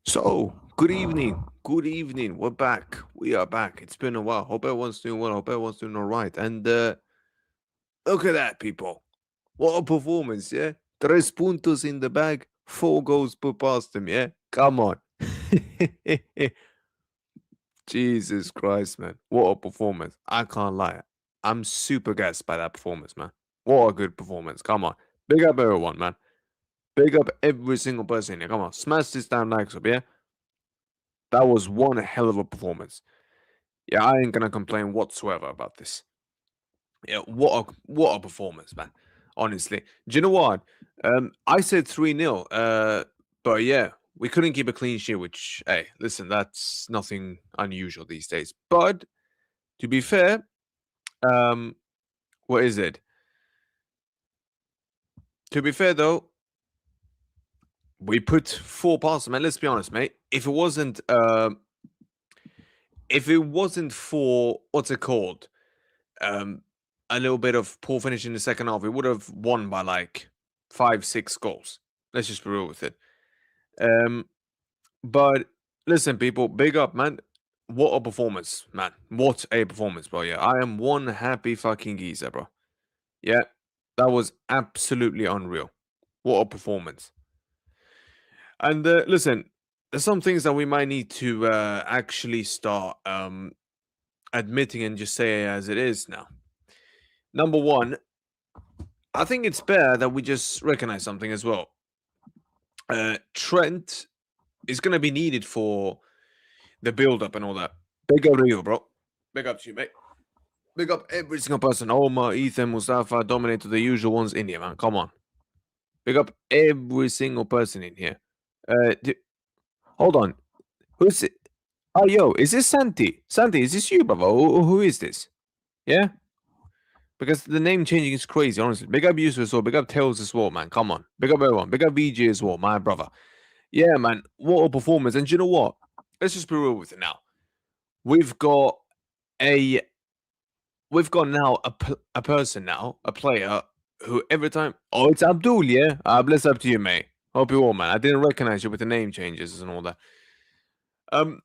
So, good evening. Good evening. We're back. We are back. It's been a while. Hope everyone's doing well. Hope everyone's doing all right. And look at that, people. What a performance, yeah? Tres puntos in the bag, 4 goals put past them, yeah? Come on. Jesus Christ, man. What a performance. I can't lie. I'm super gassed by that performance, man. What a good performance. Come on. Big up everyone, man. Big up every single person here. Come on. Smash this down likes up, yeah? That was one hell of a performance. Yeah, I ain't gonna complain whatsoever about this. Yeah, what a performance, man. Honestly, do you know what? I said 3-0. But yeah, we couldn't keep a clean sheet. Which, hey, listen, that's nothing unusual these days. But to be fair, um, what is it? To be fair though, we put 4 passes, man. Let's be honest, mate. If it wasn't for what's it called? um, a little bit of poor finish in the second half, we would have won by like 5, 6 goals. Let's just be real with it. Um, but listen, people, big up, man. What a performance, man. What a performance, bro. Yeah, I am one happy fucking geezer, bro. Yeah, that was absolutely unreal. What a performance. And listen, there's some things that we might need to actually start admitting and just say as it is now. Number one, I think it's better that we just recognize something as well. Trent is going to be needed for the build up and all that. Big up to you, bro. Big up to you, mate. Big up every single person. Omar, Ethan, Mustafa, Dominator, the usual ones in here, man. Come on. Big up every single person in here. Hold on. Who's it? Oh, yo, is this Santi? Santi, is this you, brother? Who is this? Yeah? Because the name changing is crazy, honestly. Big up Yusuf as well. Big up Tails as well, man. Come on. Big up everyone. Big up VG as well, my brother. Yeah, man. What a performance. And you know what? Let's just be real with it now. We've got a now a person now, a player who every time, oh, it's Abdul, yeah? Bless up to you, mate. Hope you all, man. I didn't recognize you with the name changes and all that. Um,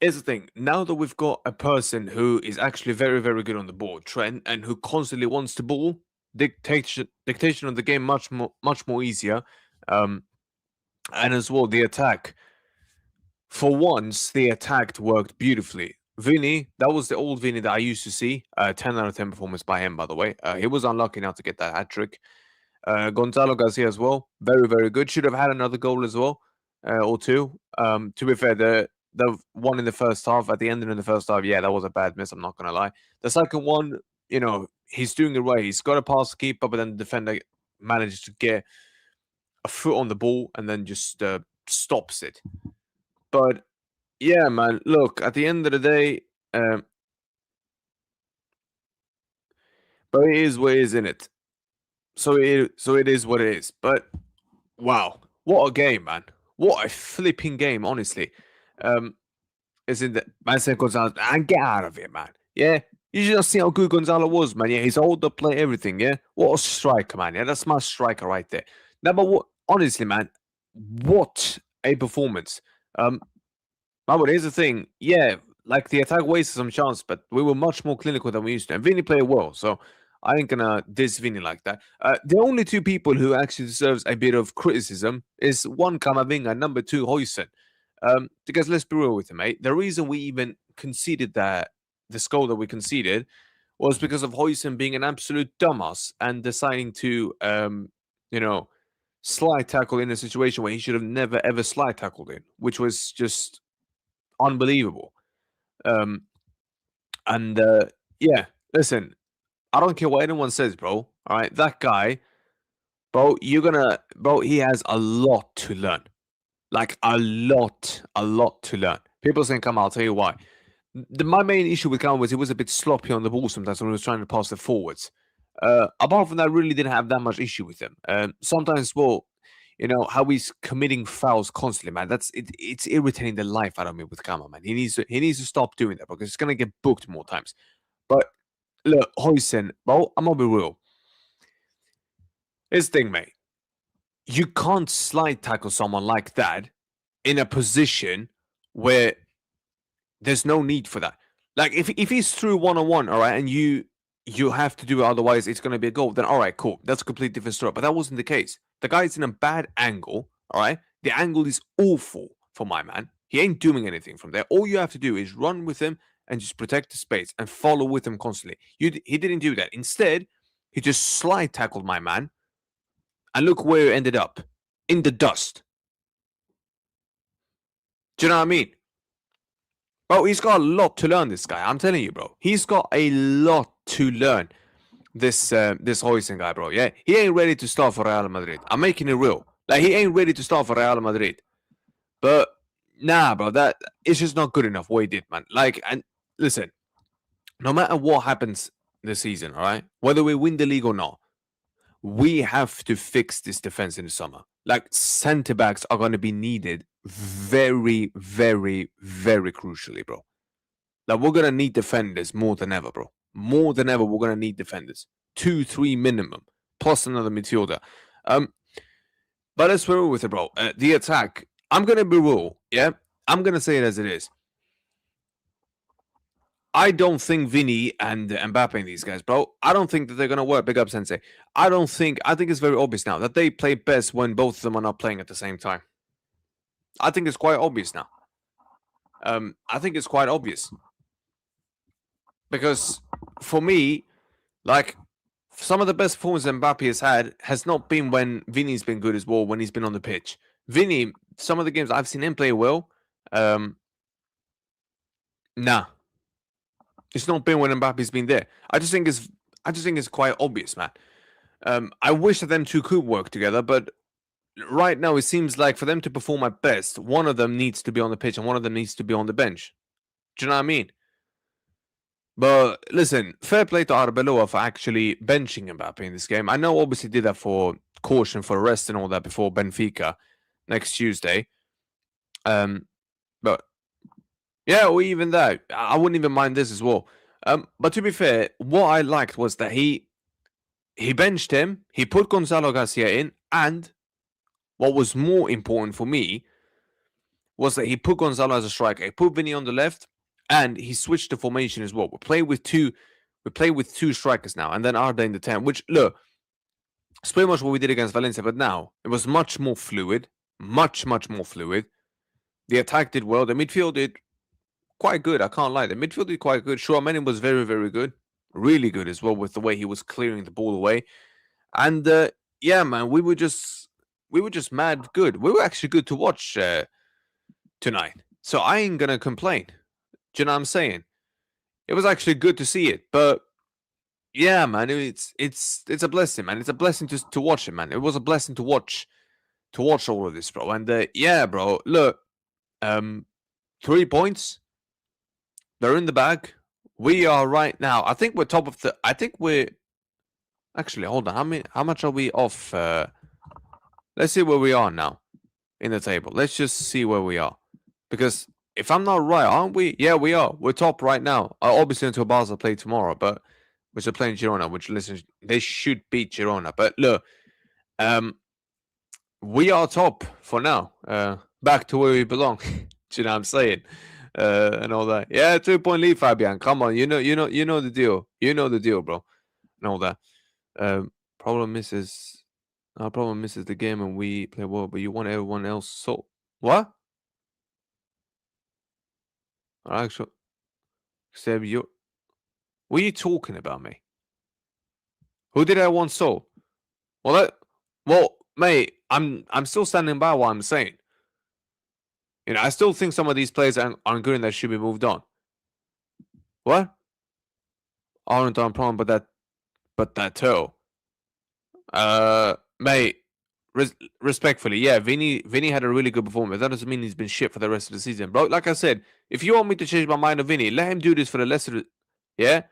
Here's the thing. Now that we've got a person who is actually very, very good on the ball, Trent, and who constantly wants the ball, dictation of the game much more easier. Um, and as well, the attack. For once, the attack worked beautifully. Vinny, that was the old Vinny that I used to see. 10 out of 10 performance by him, by the way. He was unlucky now to get that hat trick. Gonzalo Garcia as well. Very, very good. Should have had another goal as well, or two. To be fair, the one in the first half, at the end in the first half, yeah, that was a bad miss. I'm not going to lie. The second one, he's doing it right. He's got a pass to keep up, but then the defender manages to get a foot on the ball and then just stops it. But yeah, man. Look, at the end of the day, but it is what it is, in it. So it is what it is. But wow, what a game, man! What a flipping game, honestly. Um, isn't that man said Gonzalo and get out of here, man? Yeah, you should just see how good Gonzalo was, man. Yeah, he's hold up, play everything. Yeah, what a striker, man. Yeah, that's my striker right there. Now, but what? Honestly, man, what a performance. Um, but here's the thing. Yeah, like the attack wasted some chance, but we were much more clinical than we used to. And Vinny played well, so I ain't gonna diss Vinny like that. The only two people who actually deserves a bit of criticism is one Kamavinga and number two Huijsen. Because let's be real with him, mate. The reason we even conceded the goal that we conceded was because of Huijsen being an absolute dumbass and deciding to you know, slide tackle in a situation where he should have never ever slide tackled in, which was just unbelievable. Um, and yeah, listen, I don't care what anyone says, bro. All right, that guy, bro, bro, he has a lot to learn. Like a lot to learn. People saying, "Come, I'll tell you why." My main issue with Cam was he was a bit sloppy on the ball sometimes when he was trying to pass it forwards. Apart from that, I really didn't have that much issue with him. Sometimes, well, how he's committing fouls constantly, man. It's irritating the life out of me with Kama, man. He needs to stop doing that because he's gonna get booked more times. But look, Huijsen, bro, I'm gonna be real. Here's the thing, mate. You can't slide tackle someone like that in a position where there's no need for that. Like if he's through 1-on-1, all right, and you have to do it, otherwise it's gonna be a goal, then all right, cool. That's a completely different story. But that wasn't the case. The guy's in a bad angle, all right? The angle is awful for my man. He ain't doing anything from there. All you have to do is run with him and just protect the space and follow with him constantly. He didn't do that. Instead, he just slide tackled my man. And look where it ended up. In the dust. Do you know what I mean? Bro, he's got a lot to learn, this guy. I'm telling you, bro. He's got a lot to learn. This Huijsen guy, bro. Yeah, he ain't ready to start for Real Madrid. I'm making it real. Like, he ain't ready to start for Real Madrid. But, nah, bro, that it's just not good enough what he did, man. Like, and listen, no matter what happens this season, all right? Whether we win the league or not, we have to fix this defense in the summer. Like, centre-backs are going to be needed very, very, very crucially, bro. Like, we're going to need defenders more than ever, bro. More than ever, we're going to need defenders. 2-3 minimum, plus another midfielder. But let's be real with it, bro. The attack, I'm going to be real, yeah? I'm going to say it as it is. I don't think Vinny and Mbappe and these guys, bro, I don't think that they're going to work. Big up, Sensei. I think it's very obvious now that they play best when both of them are not playing at the same time. I think it's quite obvious now. I think it's quite obvious. Because for me, like, some of the best performances Mbappe has had has not been when Vinny's been good as well, when he's been on the pitch. Vinny, some of the games I've seen him play well, nah. It's not been when Mbappe's been there. I just think it's quite obvious, man. I wish that them two could work together, but right now it seems like for them to perform at best, one of them needs to be on the pitch and one of them needs to be on the bench. Do you know what I mean? But listen, fair play to Arbeloa for actually benching Mbappe in this game. I know obviously did that for caution, for rest and all that before Benfica next Tuesday. But yeah, or even that, I wouldn't even mind this as well. But to be fair, what I liked was that he benched him, he put Gonzalo Garcia in, and what was more important for me was that he put Gonzalo as a striker. He put Vinny on the left, and he switched the formation as well. We play with two strikers now, and then Arda in the 10, which, look, it's pretty much what we did against Valencia, but now it was much more fluid. Much, much more fluid. The attack did well. The midfield did quite good. I can't lie. The midfield did quite good. Chouameni was very, very good. Really good as well with the way he was clearing the ball away. And yeah, man, we were just mad good. We were actually good to watch tonight. So I ain't gonna complain. Do you know what I'm saying? It was actually good to see it. But yeah, man, it's a blessing, man. It's a blessing to watch it, man. It was a blessing to watch all of this, bro. And yeah, bro, look, 3 points. They're in the bag. We are right now. I think we're top of the. I think we're. Actually, hold on. How much are we off? Let's see where we are now in the table. Let's just see where we are. Because if I'm not right, aren't we? Yeah, we are. We're top right now. Obviously until Barca play tomorrow, but we're still playing Girona, which, listen, they should beat Girona. But look, we are top for now. Back to where we belong. Do you know what I'm saying? And all that. Yeah, 2-point lead, Fabian. Come on, you know the deal. You know the deal, bro. And all that. Problem misses the game and we play well, but you want everyone else. So what? Actually, Seb, what are you talking about, mate? Who did I want sold? Well, mate, I'm still standing by what I'm saying. You know, I still think some of these players aren't good and that should be moved on. What? Aren't on problem, but that toe. Mate, respectfully, yeah, Vinny had a really good performance. That doesn't mean he's been shit for the rest of the season, bro. Like I said, if you want me to change my mind on Vinny, let him do this for the rest of the, yeah?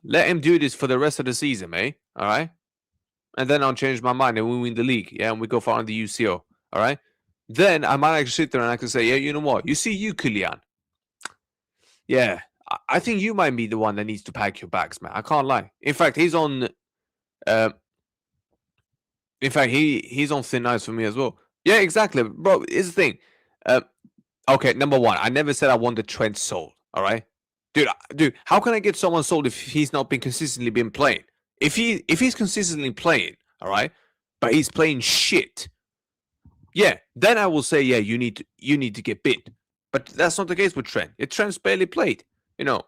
Let him do this for the rest of the season, mate. All right? And then I'll change my mind and we win the league, yeah? And we go far in the UCO, all right? Then I might actually sit there and I can say, yeah, you know what? You see you, Kylian. Yeah, I think you might be the one that needs to pack your bags, man. I can't lie. In fact, he's on... he's on thin ice for me as well. Yeah, exactly. Bro, here's the thing. Okay, number one, I never said I wanted Trent sold. All right, dude, how can I get someone sold if he's not been consistently been playing? If he's consistently playing, all right, but he's playing shit, yeah, then I will say, yeah, you need to get bid. But that's not the case with Trent. Trent's barely played.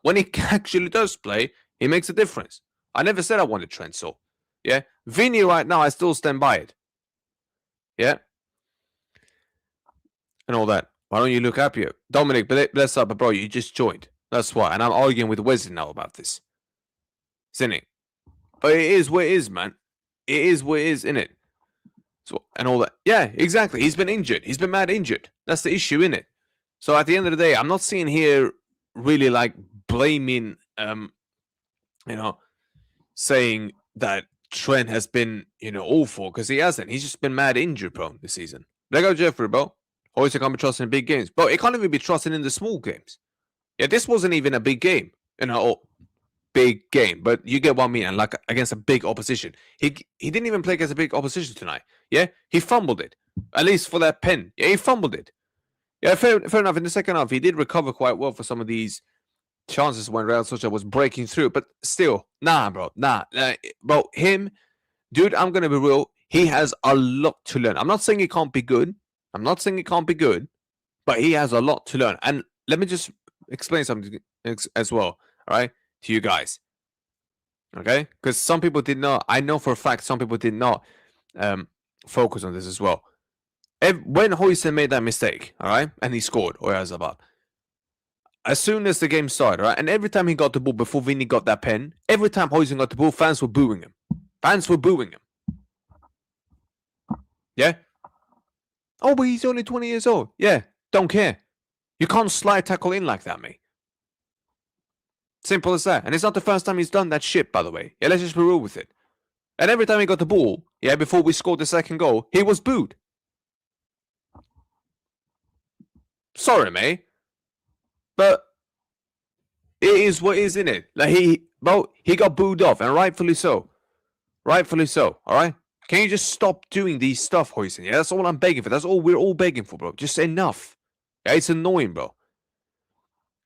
When he actually does play, he makes a difference. I never said I wanted Trent sold. Yeah, Vinny right now, I still stand by it. Yeah, and all that. Why don't you look happier? Dominic, bless up, bro, you just joined. That's why. And I'm arguing with Wesley now about this. Isn't it? But it is what it is, man. It is what it is, innit? So, and all that. Yeah, exactly. He's been injured. He's been mad injured. That's the issue, innit? So at the end of the day, I'm not seeing here really like blaming, saying that Trent has been, awful, because he hasn't. He's just been mad injured prone this season. Let go, Jeffrey, bro. Huijsen can't be trusted in big games. Bro, it can't even be trusted in the small games. Yeah, this wasn't even a big game. Big game. But you get what I mean. And like against a big opposition. He didn't even play against a big opposition tonight. Yeah? He fumbled it. At least for that pen. Yeah, he fumbled it. Yeah, fair enough. In the second half, he did recover quite well for some of these chances when Real Sociedad was breaking through. But still, nah, bro. Nah. Bro, him, dude, I'm going to be real. He has a lot to learn. I'm not saying he can't be good. But he has a lot to learn. And let me just explain something as well, all right, to you guys. Okay? Because some people did not, I know for a fact some people did not focus on this as well. When Huijsen made that mistake, all right, and he scored, Oyarzabal, as soon as the game started, right, and every time he got the ball before Vinny got that pen, every time Huijsen got the ball, fans were booing him. Yeah? Oh, but he's only 20 years old. Yeah, don't care. You can't slide tackle in like that, mate. Simple as that. And it's not the first time he's done that shit, by the way. Yeah, let's just be real with it. And every time he got the ball, yeah, before we scored the second goal, he was booed. Sorry, mate. But it is what it is, innit? Like he got booed off, and rightfully so. All right? Can you just stop doing these stuff, Huijsen? Yeah, that's all I'm begging for. That's all we're all begging for, bro. Just enough. Yeah, it's annoying, bro.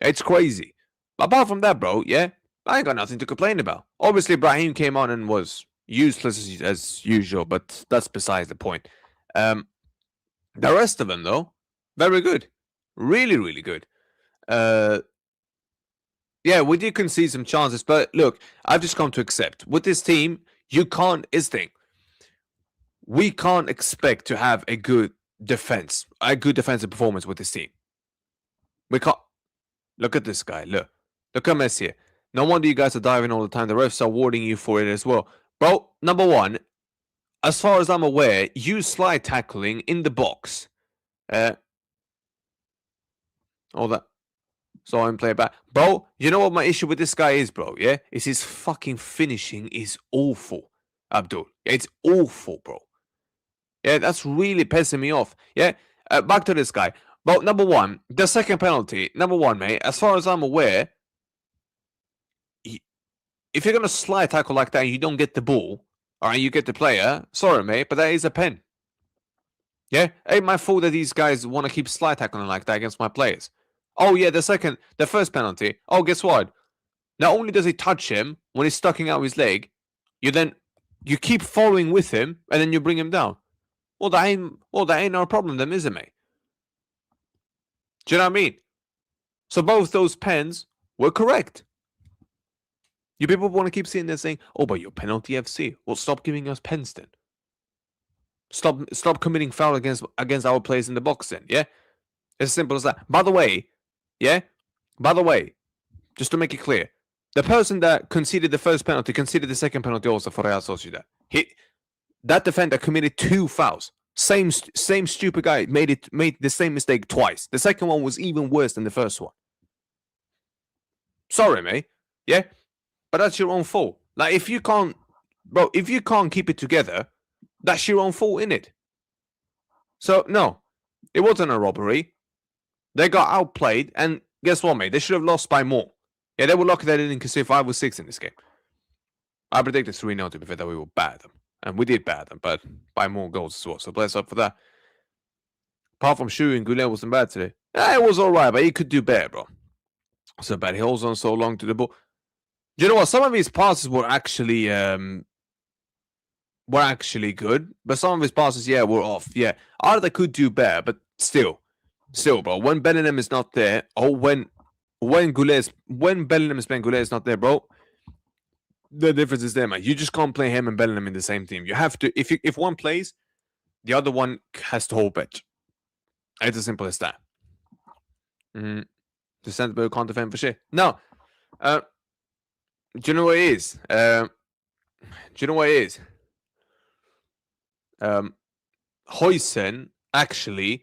It's crazy. But apart from that, bro, yeah, I ain't got nothing to complain about. Obviously, Brahim came on and was useless as usual, but that's besides the point. The rest of them, though, very good. Really, really good. Yeah, we did concede some chances, but look, I've just come to accept. With this team, we can't expect to have a good defensive performance with this team. We can't. Look at this guy. Look at Messi. No wonder you guys are diving all the time. The refs are awarding you for it as well. Bro, number one, as far as I'm aware, you slide tackling in the box. All that. So I'm playing back. Bro, you know what my issue with this guy is, bro? Yeah? Is his fucking finishing is awful, Abdul. It's awful, bro. Yeah, that's really pissing me off. Yeah? Back to this guy. Well, number one, the second penalty. Number one, mate, as far as I'm aware, if you're going to slide tackle like that and you don't get the ball, all right, you get the player, sorry, mate, but that is a pen. Yeah? Ain't my fault that these guys want to keep slide tackling like that against my players. Oh, yeah, the first penalty. Oh, guess what? Not only does he touch him when he's stucking out his leg, you keep following with him and then you bring him down. Well, that ain't our problem then, is it, mate? Do you know what I mean? So both those pens were correct. You people want to keep sitting there saying, oh, but you're penalty FC. Well, stop giving us pens then. Stop committing foul against our players in the box then, yeah? It's as simple as that. By the way, just to make it clear, the person that conceded the first penalty conceded the second penalty also for Real Sociedad. That defender committed 2 fouls. Same stupid guy made the same mistake twice. The second one was even worse than the first one. Sorry, mate. Yeah? But that's your own fault. Like, if you can't keep it together, that's your own fault, innit? So, no. It wasn't a robbery. They got outplayed, and guess what, mate? They should have lost by more. Yeah, they were lucky they didn't concede 5 or 6 in this game. I predicted 3-0 to be fair that we will bat them. And we did bat them, but by more goals as well. So bless up for that. apart from shooting, Goulet wasn't bad today. Yeah, it was all right, but he could do better, bro. So bad. He holds on so long to the ball. You know what? Some of his passes were actually good, but some of his passes, were off. Yeah, Arda could do better, but still, bro. When Bellingham is not there, or when Bellingham is playing, Goulet is not there, bro. The difference is there, man. You just can't play him and Bellingham in the same team. You have to. If one plays, the other one has to hold bench. It's as simple as that. The centre back can't defend for shit. No. Do you know what it is? Huijsen, actually,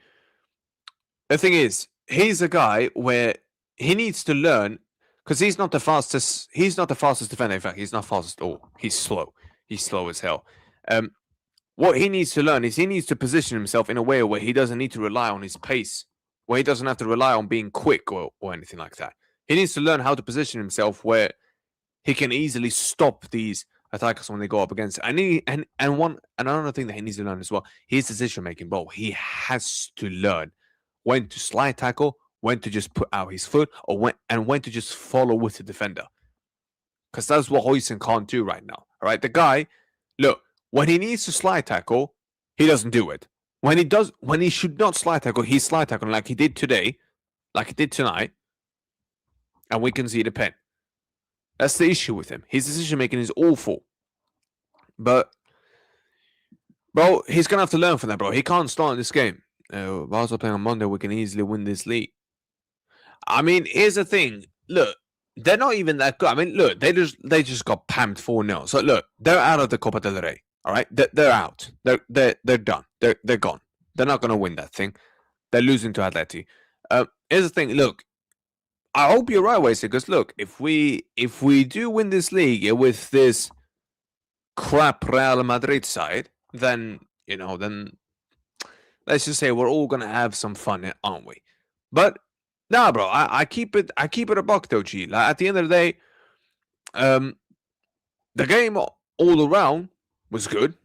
the thing is, he's a guy where he needs to learn, because he's not the fastest defender. In fact, he's not fast at all. He's slow. He's slow as hell. What he needs to learn is he needs to position himself in a way where he doesn't need to rely on his pace, where he doesn't have to rely on being quick or anything like that. He needs to learn how to position himself where he can easily stop these attackers when they go up against it. And another thing that he needs to learn as well, his decision making, bro. He has to learn when to slide tackle, when to just put out his foot, or when to just follow with the defender. Because that's what Huijsen can't do right now. All right, the guy, look, when he needs to slide tackle, he doesn't do it. When he should not slide tackle, he's slide tackling like he did today, like he did tonight, and we can see the pen. That's the issue with him. His decision making is awful. But, bro, he's gonna have to learn from that, bro. He can't start in this game. Basel playing on Monday, we can easily win this league. I mean, here's the thing. Look, they're not even that good. I mean, look, they just got pammed 4-0. So look, they're out of the Copa del Rey. All right, they're out. They're done. They're gone. They're not gonna win that thing. They're losing to Atleti. Here's the thing. Look, I hope you're right, Huijsen, because look, if we do win this league with this crap Real Madrid side, then let's just say we're all gonna have some fun, aren't we? But nah, bro, I keep it a buck though, G. Like, at the end of the day, the game all around was good.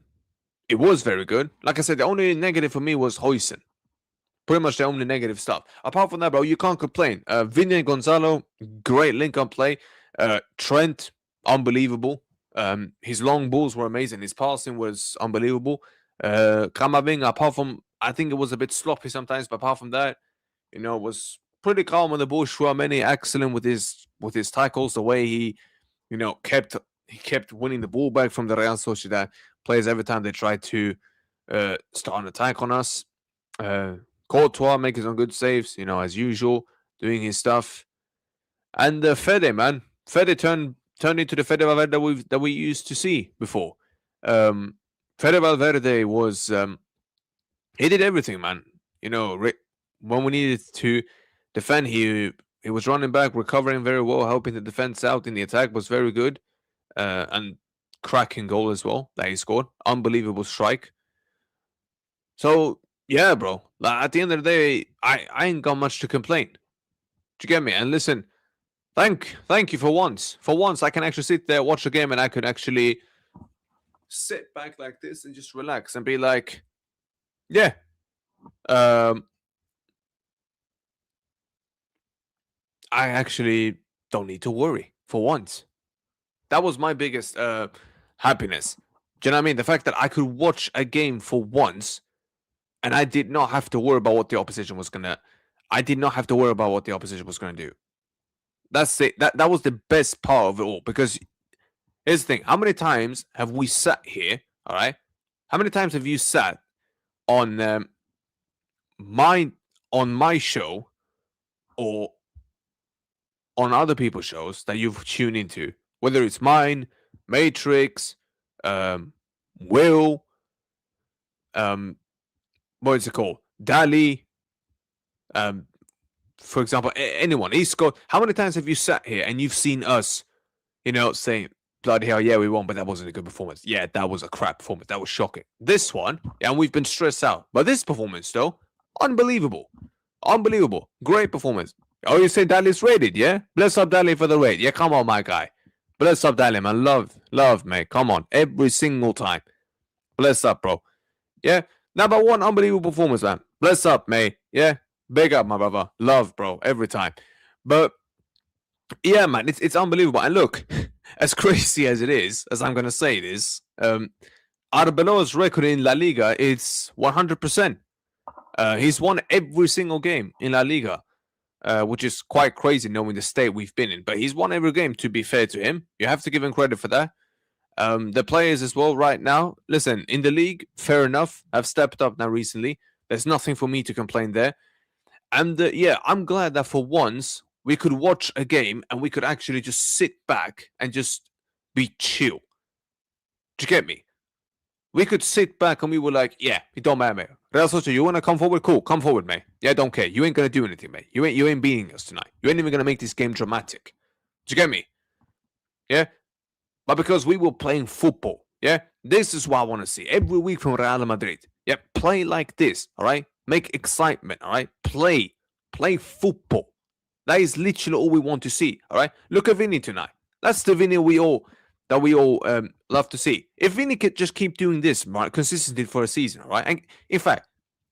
It was very good. Like I said, the only negative for me was Huijsen. Pretty much the only negative stuff. Apart from that, bro, you can't complain. Vinny and Gonzalo, great link-up play. Trent, unbelievable. His long balls were amazing. His passing was unbelievable. Kamavinga, apart from, I think it was a bit sloppy sometimes, but apart from that, it was pretty calm on the ball. Chouameni, excellent with his tackles. The way he, kept winning the ball back from the Real Sociedad players every time they tried to start an attack on us. Courtois making some good saves, as usual, doing his stuff. And Fede, man. Fede turned into the Fede Valverde that we used to see before. Fede Valverde was... he did everything, man. When we needed to defend, he was running back, recovering very well, helping the defense out in the attack, was very good. And cracking goal as well that he scored. Unbelievable strike. So... yeah, bro. At the end of the day, I ain't got much to complain. Do you get me? And listen, thank you for once. For once, I can actually sit there, watch the game, and I could actually sit back like this and just relax and be like, yeah. I actually don't need to worry for once. That was my biggest happiness. Do you know what I mean? The fact that I could watch a game for once, and I did not have to worry about what the opposition was gonna. I did not have to worry about what the opposition was gonna do. That's it. That was the best part of it all. Because here's the thing: how many times have we sat here? All right, how many times have you sat on my show or on other people's shows that you've tuned into? Whether it's mine, Matrix, Will, what is it called? Dali, for example, anyone. Isco. How many times have you sat here and you've seen us, saying, bloody hell, yeah, we won, but that wasn't a good performance. Yeah, that was a crap performance. That was shocking. This one, and we've been stressed out. But this performance, though, unbelievable. Unbelievable. Great performance. Oh, you say Dali's rated, yeah? Bless up Dali for the rate. Yeah, come on, my guy. Bless up Dali, man. Love, mate. Come on. Every single time. Bless up, bro. Yeah? Number one, unbelievable performance, man. Bless up, mate. Yeah, big up, my brother. Love, bro, every time. But yeah, man, it's unbelievable. And look, as crazy as it is, as I'm gonna say this, Arbeloa's record in La Liga is 100%. He's won every single game in La Liga, which is quite crazy knowing the state we've been in. But he's won every game, to be fair to him. You have to give him credit for that. The players as well right now, listen, in the league, fair enough. I've stepped up now recently. There's nothing for me to complain there. And yeah, I'm glad that for once we could watch a game and we could actually just sit back and just be chill. Do you get me? We could sit back and we were like, yeah, it don't matter, mate. Real Sociedad, you want to come forward? Cool, come forward, mate. Yeah, don't care. You ain't going to do anything, mate. You ain't beating us tonight. You ain't even going to make this game dramatic. Do you get me? Yeah? But because we were playing football, yeah? This is what I want to see. Every week from Real Madrid. Yeah, play like this, all right? Make excitement, all right? Play football. That is literally all we want to see, all right? Look at Vinny tonight. That's the Vinny we all love to see. If Vinny could just keep doing this, right, consistently for a season, all right? And in fact,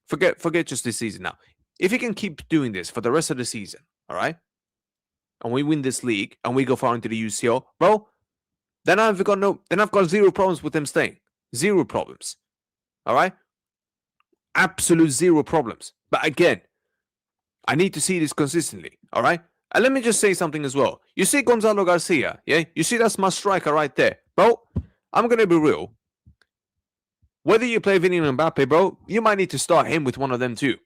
forget just this season now. If he can keep doing this for the rest of the season, all right, and we win this league and we go far into the UCL, bro, then I've got zero problems with them staying. Zero problems. All right? Absolute zero problems. But again, I need to see this consistently. All right? And let me just say something as well. You see Gonzalo Garcia, yeah? You see that's my striker right there. Bro, I'm going to be real. Whether you play Vinny and Mbappe, bro, you might need to start him with one of them too.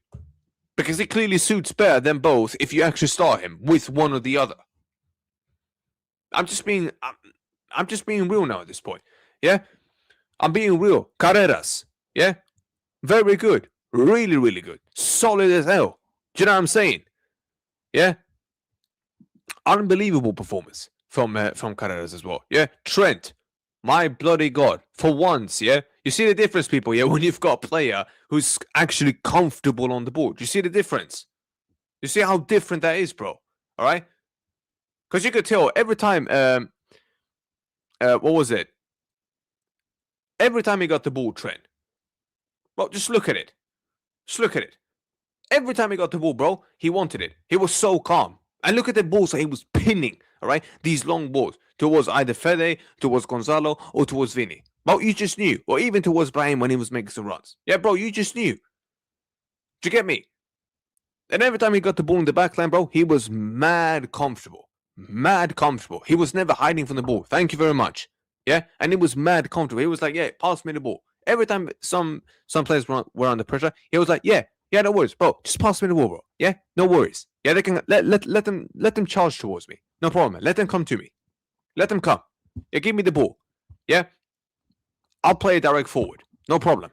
Because it clearly suits better than both if you actually start him with one or the other. I'm just being real now at this point. Yeah? I'm being real. Carreras. Yeah? Very good. Really, really good. Solid as hell. Do you know what I'm saying? Yeah? Unbelievable performance from Carreras as well. Yeah? Trent. My bloody God. For once, yeah? You see the difference, people, yeah? When you've got a player who's actually comfortable on the board. You see the difference? You see how different that is, bro? All right? Because you could tell every time... what was it? Every time he got the ball, Trent. Well, just look at it. Just look at it. Every time he got the ball, bro, he wanted it. He was so calm. And look at the balls that he was pinning, all right? These long balls towards either Fede, towards Gonzalo, or towards Vinny. Bro, you just knew. Or even towards Brian when he was making some runs. Yeah, bro, you just knew. Do you get me? And every time he got the ball in the back line, bro, he was mad comfortable. Mad comfortable. He was never hiding from the ball. Thank you very much. Yeah? And he was mad comfortable. He was like, yeah, pass me the ball. Every time some players were under pressure, he was like, yeah, no worries, bro. Just pass me the ball, bro. Yeah? No worries. Yeah, they can let them charge towards me. No problem, man. Let them come to me. Let them come. Yeah, give me the ball. Yeah? I'll play it direct forward. No problem.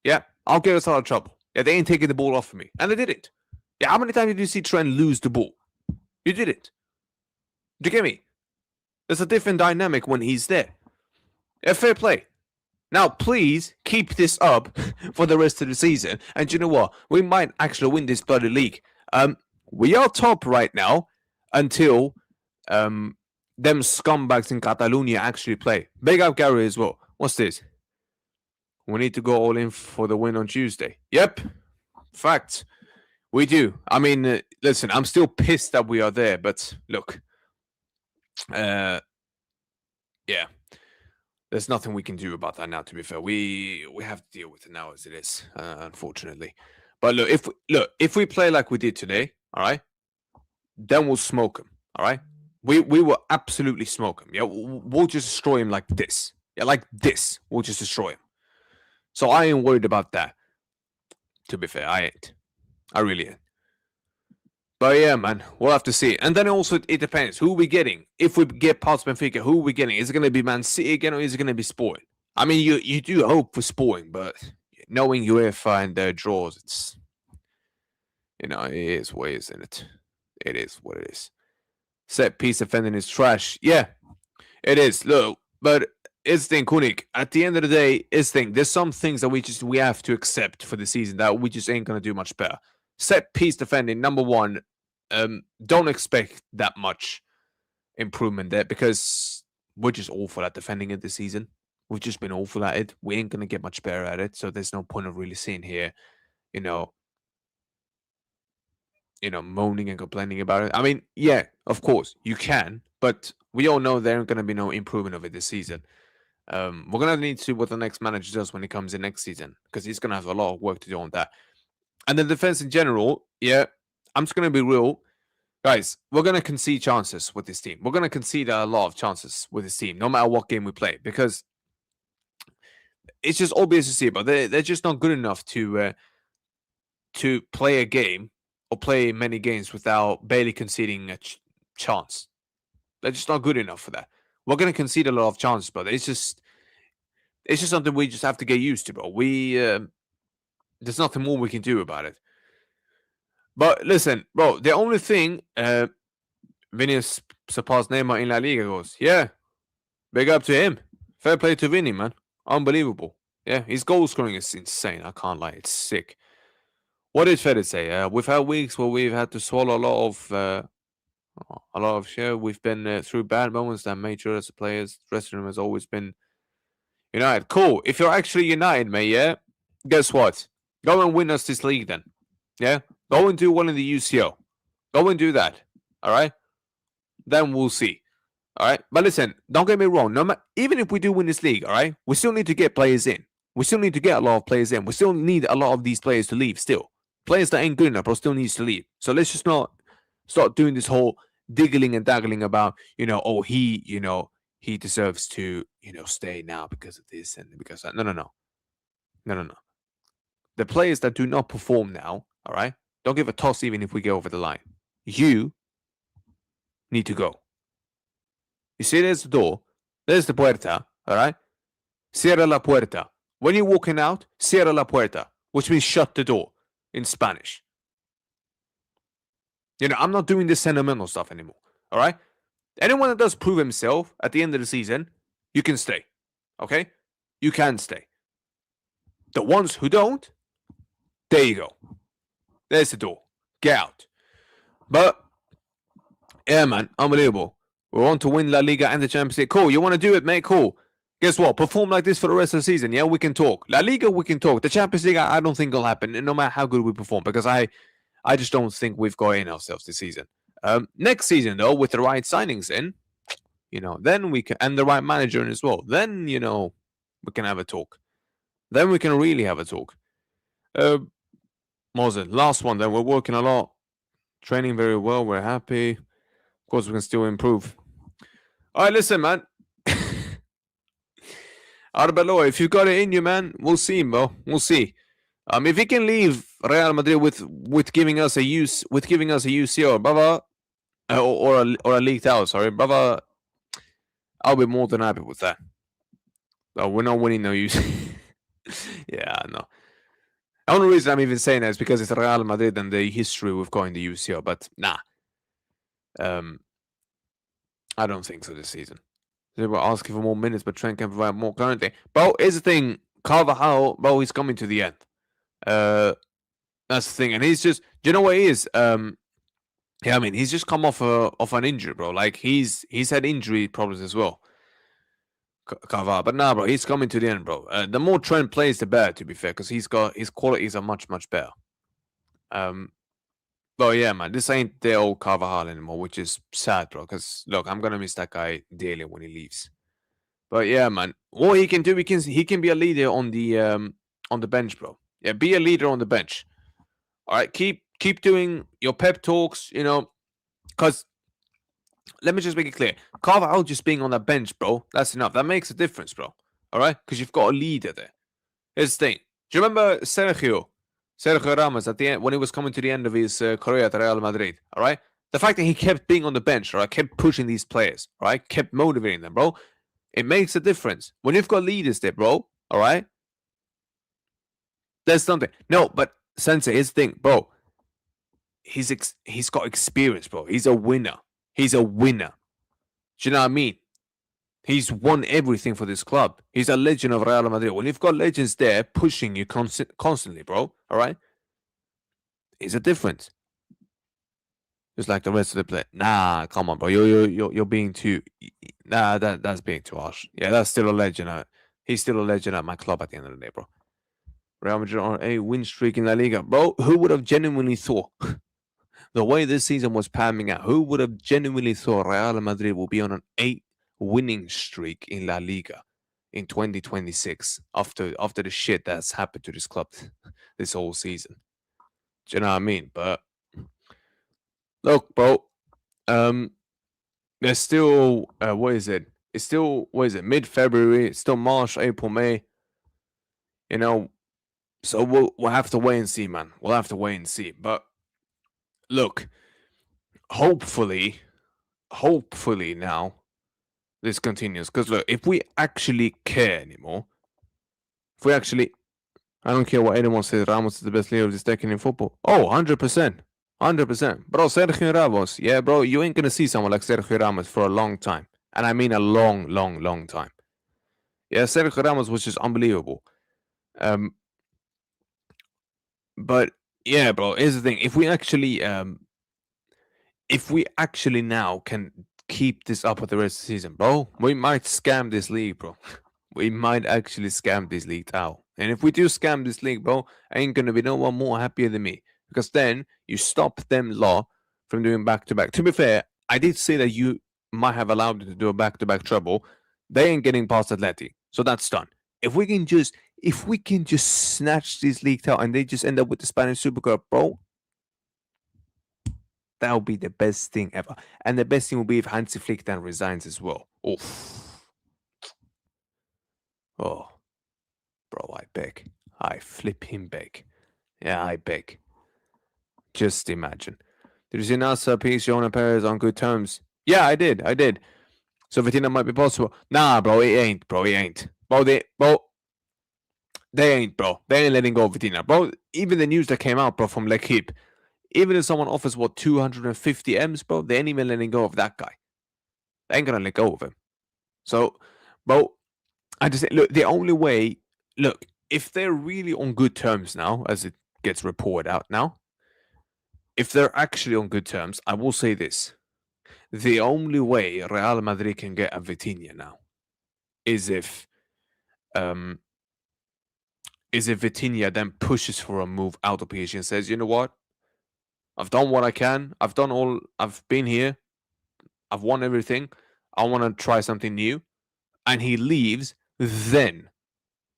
Yeah? I'll get us out of trouble. Yeah, they ain't taking the ball off of me. And they did it. Yeah, how many times did you see Trent lose the ball? You did it. Do you get me? There's a different dynamic when he's there. Yeah, fair play. Now, please keep this up for the rest of the season. And you know what? We might actually win this bloody league. We are top right now until them scumbags in Catalonia actually play. Big up Gary as well. What's this? We need to go all in for the win on Tuesday. Yep. Fact. We do. I mean, listen, I'm still pissed that we are there, but look. Yeah. There's nothing we can do about that now, to be fair. We have to deal with it now as it is, unfortunately. But look, if we play like we did today, all right, then we'll smoke them, all right? We will absolutely smoke them. Yeah, we'll just destroy him like this. Yeah, like this. We'll just destroy him. So I ain't worried about that. To be fair, I ain't. I really ain't. But yeah, man, we'll have to see. And then also, it depends. Who are we getting? If we get past Benfica, who are we getting? Is it going to be Man City again, or is it going to be Sporting? I mean, you do hope for Sporting, but knowing UEFA and their draws, it's, you know, it is what it is, isn't it? It is what it is. Set piece defending is trash. Yeah, it is. Look, but it's the thing, Kunik. At the end of the day, it's the thing. There's some things that we have to accept for the season that we just ain't going to do much better. Set piece defending, number one, don't expect that much improvement there because we're just awful at defending it this season. We've just been awful at it. We ain't gonna get much better at it. So there's no point of really sitting here, you know, moaning and complaining about it. I mean, yeah, of course you can, but we all know there ain't gonna be no improvement of it this season. We're gonna need to see what the next manager does when he comes in next season because he's gonna have a lot of work to do on that. And the defense in general, yeah, I'm just gonna be real, guys. We're gonna concede chances with this team. We're gonna concede a lot of chances with this team, no matter what game we play, because it's just obvious to see. But they're just not good enough to play a game or play many games without barely conceding a chance. They're just not good enough for that. We're gonna concede a lot of chances, but it's just something we just have to get used to, bro. There's nothing more we can do about it. But listen, bro, the only thing Vinny surpassed Neymar in La Liga goes, yeah, big up to him. Fair play to Vinny, man. Unbelievable. Yeah, his goal scoring is insane. I can't lie. It's sick. What is fair to say? We've had weeks where we've had to swallow a lot of shit. We've been through bad moments that made sure as the players, the dressing room has always been united. Cool. If you're actually united, mate, yeah, guess what? Go and win us this league then. Yeah? Go and do one in the UCO. Go and do that. All right? Then we'll see. All right? But listen, don't get me wrong. Even if we do win this league, all right, we still need to get players in. We still need to get a lot of players in. We still need a lot of these players to leave still. Players that ain't good enough, bro, still needs to leave. So let's just not start doing this whole diggling and daggling about, he deserves to, stay now because of this and because of that. No. The players that do not perform now, all right, don't give a toss even if we get over the line. You need to go. You see, there's the door. There's the puerta, all right? Cierra la puerta. When you're walking out, cierra la puerta, which means shut the door in Spanish. I'm not doing this sentimental stuff anymore, all right? Anyone that does prove himself at the end of the season, you can stay, okay? You can stay. The ones who don't, there you go. There's the door. Get out. But, yeah, man, unbelievable. We're on to win La Liga and the Champions League. Cool, you want to do it, mate? Cool. Guess what? Perform like this for the rest of the season. Yeah, we can talk. La Liga, we can talk. The Champions League, I don't think will happen, no matter how good we perform, because I just don't think we've got in ourselves this season. Next season, though, with the right signings in, then we can, and the right manager in as well, then, we can have a talk. Then we can really have a talk. Moses, last one, then we're working a lot. Training very well. We're happy. Of course, we can still improve. All right, listen, man. Arbeloa, if you got it in you, man, we'll see, bro. We'll see. If he can leave Real Madrid with giving us a UCO, brother, or a leaked out, sorry, brother, I'll be more than happy with that. We're not winning no UCO. Yeah, I know. The only reason I'm even saying that is because it's Real Madrid and the history we've got in the UCO, but nah. I don't think so this season. They were asking for more minutes, but Trent can provide more currently. Bro, here's the thing. Carvajal, bro, he's coming to the end. That's the thing. And he's just, do you know what he is? He's just come off an injury, bro. Like, he's had injury problems as well. Carvajal. But nah, bro, he's coming to the end, bro. The more Trent plays, the better, to be fair, because his qualities are much, much better. But yeah, man, this ain't the old Carvajal anymore, which is sad, bro. Because look, I'm gonna miss that guy dearly when he leaves. But yeah, man, what he can do, he can be a leader on the bench, bro. Yeah, be a leader on the bench. All right, keep doing your pep talks, because let me just make it clear, Carvajal just being on that bench, bro, that's enough. That makes a difference, bro. All right, because you've got a leader there. Here's the thing. Do you remember Sergio Ramos at the end when he was coming to the end of his career at Real Madrid? All right, the fact that he kept being on the bench, all right, kept pushing these players, all right, kept motivating them, bro. It makes a difference when you've got leaders there, bro. All right, there's something. No, but Sensei, here's the thing, bro. He's got experience, bro. He's a winner. He's a winner. Do you know what I mean? He's won everything for this club. He's a legend of Real Madrid. When you've got legends there pushing you constantly, bro, all right? It's a difference. Just like the rest of the play. Nah, come on, bro. You're being too. Nah, that's being too harsh. Yeah, that's still a legend. He's still a legend at my club at the end of the day, bro. Real Madrid on a win streak in La Liga. Bro, who would have genuinely thought the way this season was panning out, who would have genuinely thought Real Madrid will be on an 8 winning streak in La Liga in 2026 after the shit that's happened to this club this whole season? Do you know what I mean? But look, bro, there's still what is it? It's still mid-February. It's still March, April, May. You know, so we'll have to wait and see, man. We'll have to wait and see. But look, hopefully now this continues. Because look, if we actually care anymore, I don't care what anyone says, Ramos is the best leader of this decade in football. Oh, 100%. 100%. Bro, Sergio Ramos. Yeah, bro, you ain't going to see someone like Sergio Ramos for a long time. And I mean a long, long, long time. Yeah, Sergio Ramos was just unbelievable. But yeah, bro, here's the thing. If we actually now can keep this up with the rest of the season, bro, we might scam this league, bro. We might actually scam this league out. And if we do scam this league, bro, ain't gonna be no one more happier than me. Because then you stop them law from doing back-to-back. To be fair, I did say that you might have allowed them to do a back-to-back treble. They ain't getting past Atleti. So that's done. If we can just snatch this league out and they just end up with the Spanish Super Cup, bro, that would be the best thing ever. And the best thing will be if Hansi Flick then resigns as well. Oof. Oh, bro, I beg. I flip him beg. Yeah, I beg. Just imagine. Did you see NASA, Pizzion, and Perez on good terms? Yeah, I did. So Vitina might be possible. Nah, bro, it ain't. Bro, they ain't, bro. They ain't letting go of Vitina. Bro, even the news that came out, bro, from L'Equipe, even if someone offers, 250 M's, bro, they ain't even letting go of that guy. They ain't gonna let go of him. So, bro, I just say, look, the only way, look, if they're really on good terms now, as it gets reported out now, if they're actually on good terms, I will say this. The only way Real Madrid can get a Vitinha now is if Vitinha then pushes for a move out of PSG and says, you know what? I've done what I can. I've been here. I've won everything. I want to try something new. And he leaves then.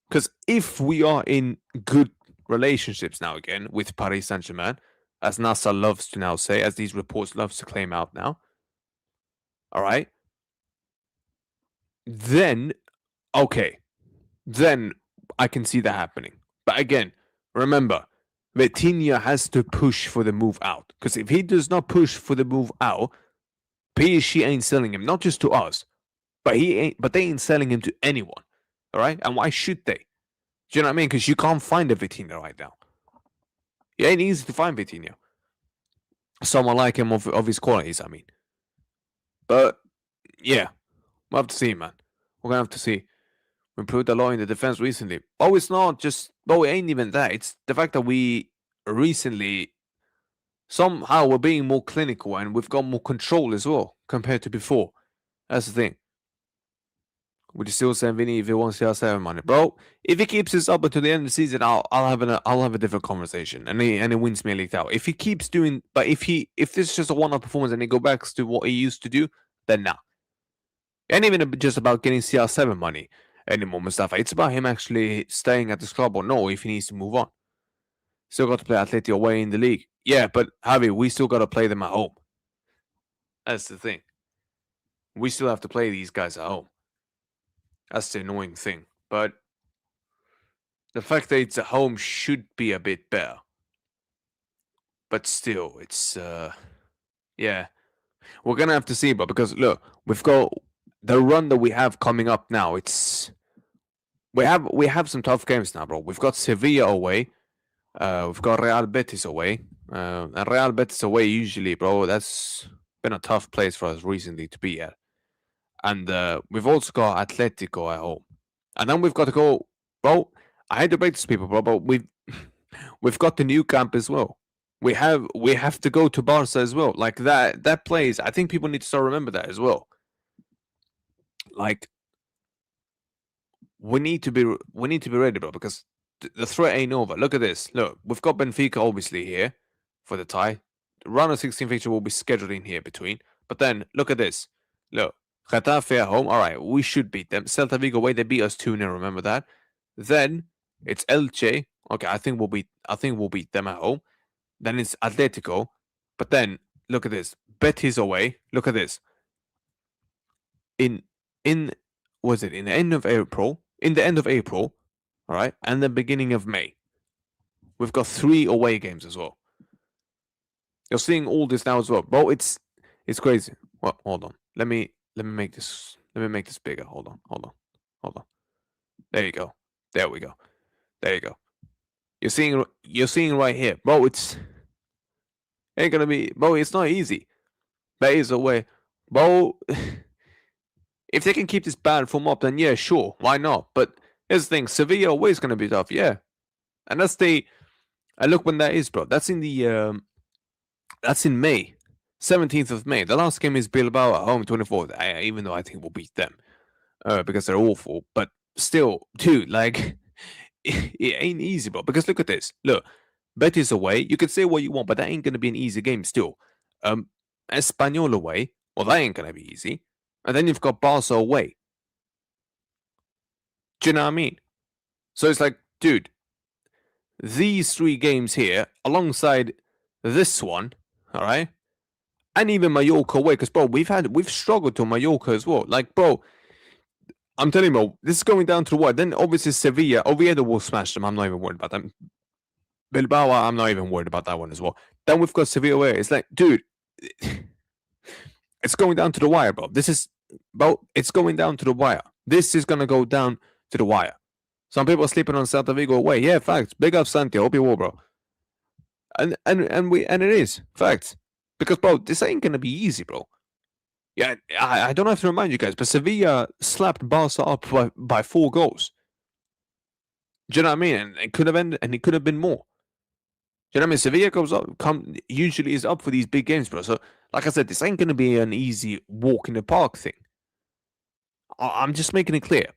Because if we are in good relationships now again with Paris Saint-Germain, as NASA loves to now say, as these reports loves to claim out now, all right, then, okay, then I can see that happening. But again, remember, Vitinha has to push for the move out. Because if he does not push for the move out, PSG ain't selling him, not just to us, but they ain't selling him to anyone. All right? And why should they? Do you know what I mean? Because you can't find a Vitinha right now. It ain't easy to find Vitinha. Someone like him of his qualities, I mean. But yeah, we'll have to see, man. We're gonna have to see. We improved a lot in the defense recently. Oh, it's not just. Oh, it ain't even that. It's the fact that we recently somehow we're being more clinical and we've got more control as well compared to before. That's the thing. Would you still send Vinny if he wants CR7 money, bro? If he keeps this up until the end of the season, I'll have a different conversation, and he wins me a league out. If he keeps doing, but if this is just a one-off performance and he go back to what he used to do, then nah. It ain't even just about getting CR7 money anymore, Mustafa. It's about him actually staying at this club or no, if he needs to move on. Still got to play Atleti away in the league. Yeah, but Javi, we still got to play them at home. That's the thing. We still have to play these guys at home. That's the annoying thing. But the fact that it's at home should be a bit better. But still, it's yeah. We're gonna have to see, bro, because look, we've got the run that we have coming up now. We have some tough games now, bro. We've got Sevilla away. We've got Real Betis away. And Real Betis away usually, bro, that's been a tough place for us recently to be at. And we've also got Atletico at home. And then we've got to go, bro. I hate to break this, people, bro, but we've got the new camp as well. We have to go to Barca as well. Like that plays. I think people need to start remember that as well. Like we need to be ready, bro, because the threat ain't over. Look at this. Look, we've got Benfica obviously here for the tie. The round of 16 fixture will be scheduled in here between. But then look at this. Look, Getafe at home. All right, we should beat them. Celta Vigo away, they beat us 2-0. Remember that. Then it's Elche. Okay, I think we'll beat them at home. Then it's Atletico. But then look at this. Betis away. Look at this. In was it in the end of April? In the end of April, all right, and the beginning of May. We've got 3 away games as well. You're seeing all this now as well, bro. It's crazy. Well, hold on. Let me make this bigger. Hold on. There you go. There we go. There you go. You're seeing right here, bro. It's ain't gonna be, bro. It's not easy. Betis away, bro. If they can keep this bad form up, then yeah, sure, why not? But here's the thing: Sevilla away is gonna be tough, yeah. And that's the. And look when that is, bro. That's in the. That's in May, 17th of May. The last game is Bilbao at home, 24th. Even though I think we'll beat them, because they're awful. But still, dude, like, it ain't easy, bro. Because look at this. Look, Betis away. You could say what you want, but that ain't gonna be an easy game still. Espanyol away. Well, that ain't gonna be easy. And then you've got Barca away. Do you know what I mean? So it's like, dude, these 3 games here, alongside this one, all right, and even Mallorca away, because bro, we've struggled to Mallorca as well. Like, bro, I'm telling you, bro, this is going down to the wire. Then obviously Sevilla, Oviedo will smash them. I'm not even worried about them. Bilbao, I'm not even worried about that one as well. Then we've got Sevilla away. It's like, dude, it's going down to the wire, bro. It's going down to the wire. This is gonna go down to the wire. Some people are sleeping on Celta Vigo away. Yeah, facts. Big up Santi. Hope you will, bro. And it is facts. Because bro, this ain't gonna be easy, bro. Yeah, I don't have to remind you guys, but Sevilla slapped Barca up by 4 goals. Do you know what I mean? And it could have ended, and it could have been more. Do you know what I mean? Sevilla usually is up for these big games, bro. So, like I said, this ain't gonna be an easy walk in the park thing. I'm just making it clear.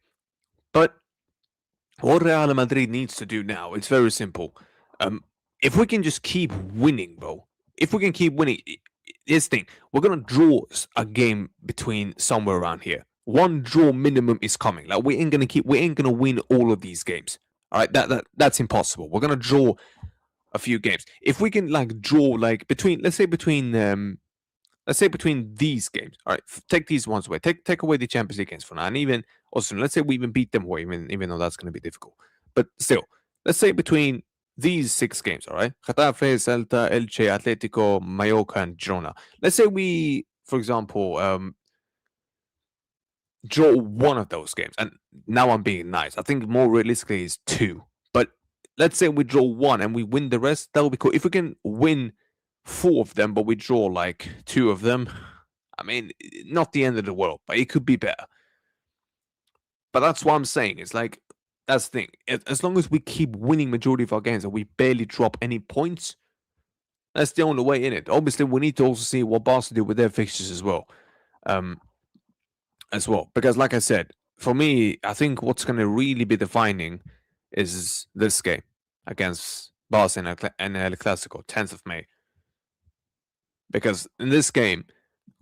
But what Real Madrid needs to do now, it's very simple. If we can just keep winning, bro. If we can keep winning, here's the thing: we're gonna draw a game between somewhere around here. 1 draw minimum is coming. Like we ain't gonna win all of these games. All right, that's impossible. We're gonna draw a few games. If we can like draw like between, let's say between these games. All right, take these ones away. Take away the Champions League games for now, and even also let's say we even beat them away, even though that's gonna be difficult. But still, let's say between these 6 games, all right? Getafe, Celta, Elche, Atletico, Mallorca, and Girona. Let's say we, for example, draw one of those games. And now I'm being nice. I think more realistically is 2. But let's say we draw 1 and we win the rest. That would be cool. If we can win 4 of them, but we draw like 2 of them, I mean, not the end of the world, but it could be better. But that's what I'm saying. It's like, that's the thing. As long as we keep winning majority of our games and we barely drop any points, that's the only way in it. Obviously, we need to also see what Barca do with their fixtures as well. Because like I said, for me, I think what's going to really be defining is this game against Barca and El Clasico, 10th of May. Because in this game,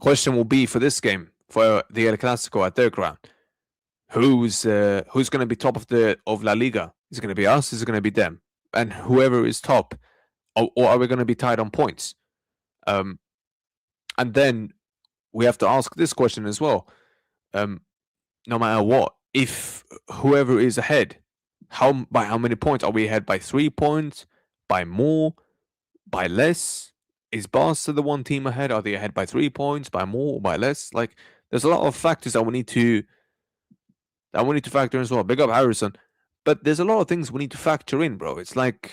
question will be for this game, for the El Clasico at their ground, who's going to be top of La Liga? Is it going to be us? Is it going to be them? And whoever is top, or are we going to be tied on points? And then we have to ask this question as well. No matter what, if whoever is ahead, by how many points? Are we ahead by 3 points? By more? By less? Is Barca the one team ahead? Are they ahead by 3 points? By more? Or by less? Like, there's a lot of factors that we need to factor in as well. Big up Harrison. But there's a lot of things we need to factor in, bro. It's like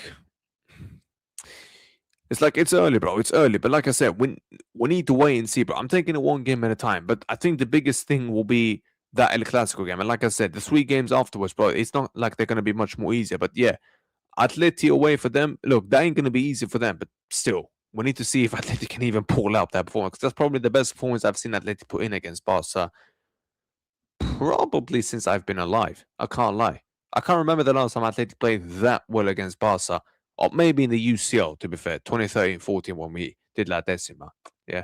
it's early, bro. It's early. But like I said, we need to wait and see, bro. I'm taking it 1 game at a time. But I think the biggest thing will be that El Clasico game. And like I said, the 3 games afterwards, bro, it's not like they're going to be much more easier. But yeah, Atleti away for them. Look, that ain't going to be easy for them. But still, we need to see if Atleti can even pull out that performance. That's probably the best performance I've seen Atleti put in against Barca probably since I've been alive. I can't lie. I can't remember the last time Athletic played that well against Barca. Or maybe in the UCL, to be fair. 2013-14 when we did La Decima. Yeah.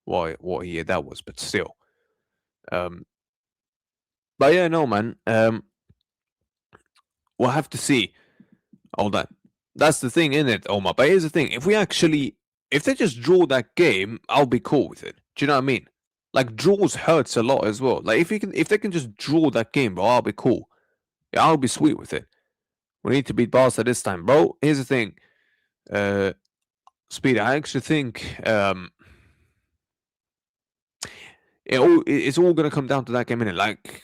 What year that was, but still. But yeah, no, man. We'll have to see all that. That's the thing, isn't it, Omar? But here's the thing: if they just draw that game, I'll be cool with it. Do you know what I mean? Like draws hurts a lot as well. Like if they can just draw that game, bro, I'll be cool. Yeah, I'll be sweet with it. We need to beat Barca this time, bro. Here's the thing, Speed. I actually think it's all gonna come down to that game, innit? Like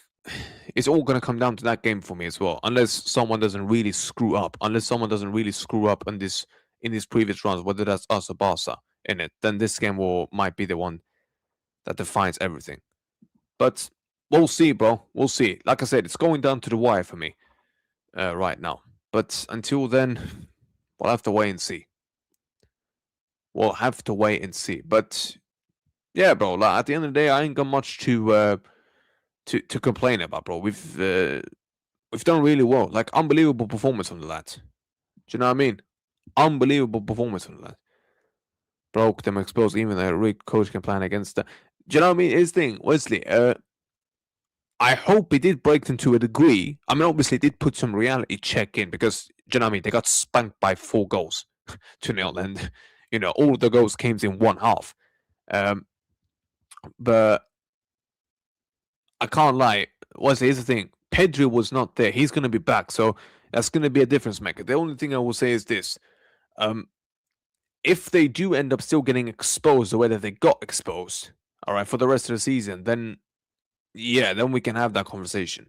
it's all gonna come down to that game for me as well. Unless someone doesn't really screw up. Unless someone doesn't really screw up in these previous runs, whether that's us or Barca in it, then this game might be the one that defines everything. But we'll see, bro. We'll see. Like I said, it's going down to the wire for me right now. But until then, we'll have to wait and see. We'll have to wait and see. But yeah, bro. Like, at the end of the day, I ain't got much to complain about, bro. We've done really well. Like unbelievable performance from the lads. Do you know what I mean? Unbelievable performance from the lads. Broke them exposed. Even the rigged coach can plan against the. Do you know what I mean? His thing, Wesley. I hope it did break them to a degree. I mean, obviously, it did put some reality check in because, do you know what I mean? They got spanked by 4 goals to 0, and all of the goals came in one half. But I can't lie. Wesley, here's the thing: Pedri was not there. He's going to be back, so that's going to be a difference maker. The only thing I will say is this: if they do end up still getting exposed the way that they got exposed, all right, for the rest of the season, then yeah, then we can have that conversation.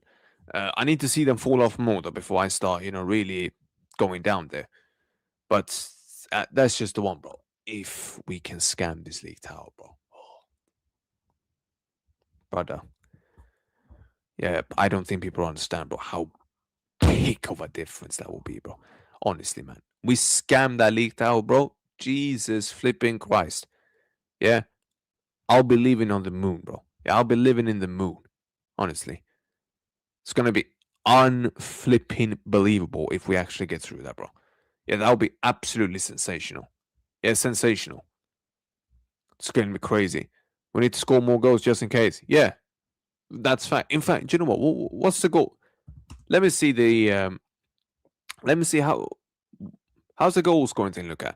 I need to see them fall off more though before I start, really going down there. But that's just the one, bro. If we can scam this league tower, bro, brother. Yeah, I don't think people understand, bro, how big of a difference that will be, bro. Honestly, man, we scammed that league tower, bro. Jesus flipping Christ. Yeah, I'll be living on the moon, bro. Yeah, I'll be living in the moon. Honestly, it's gonna be unflipping believable if we actually get through that, bro. Yeah, that'll be absolutely sensational. Yeah, sensational. It's gonna be crazy. We need to score more goals just in case. Yeah, that's fact. In fact, do you know what? What's the goal? Let me see the. Let me see how's the goal scoring thing look at.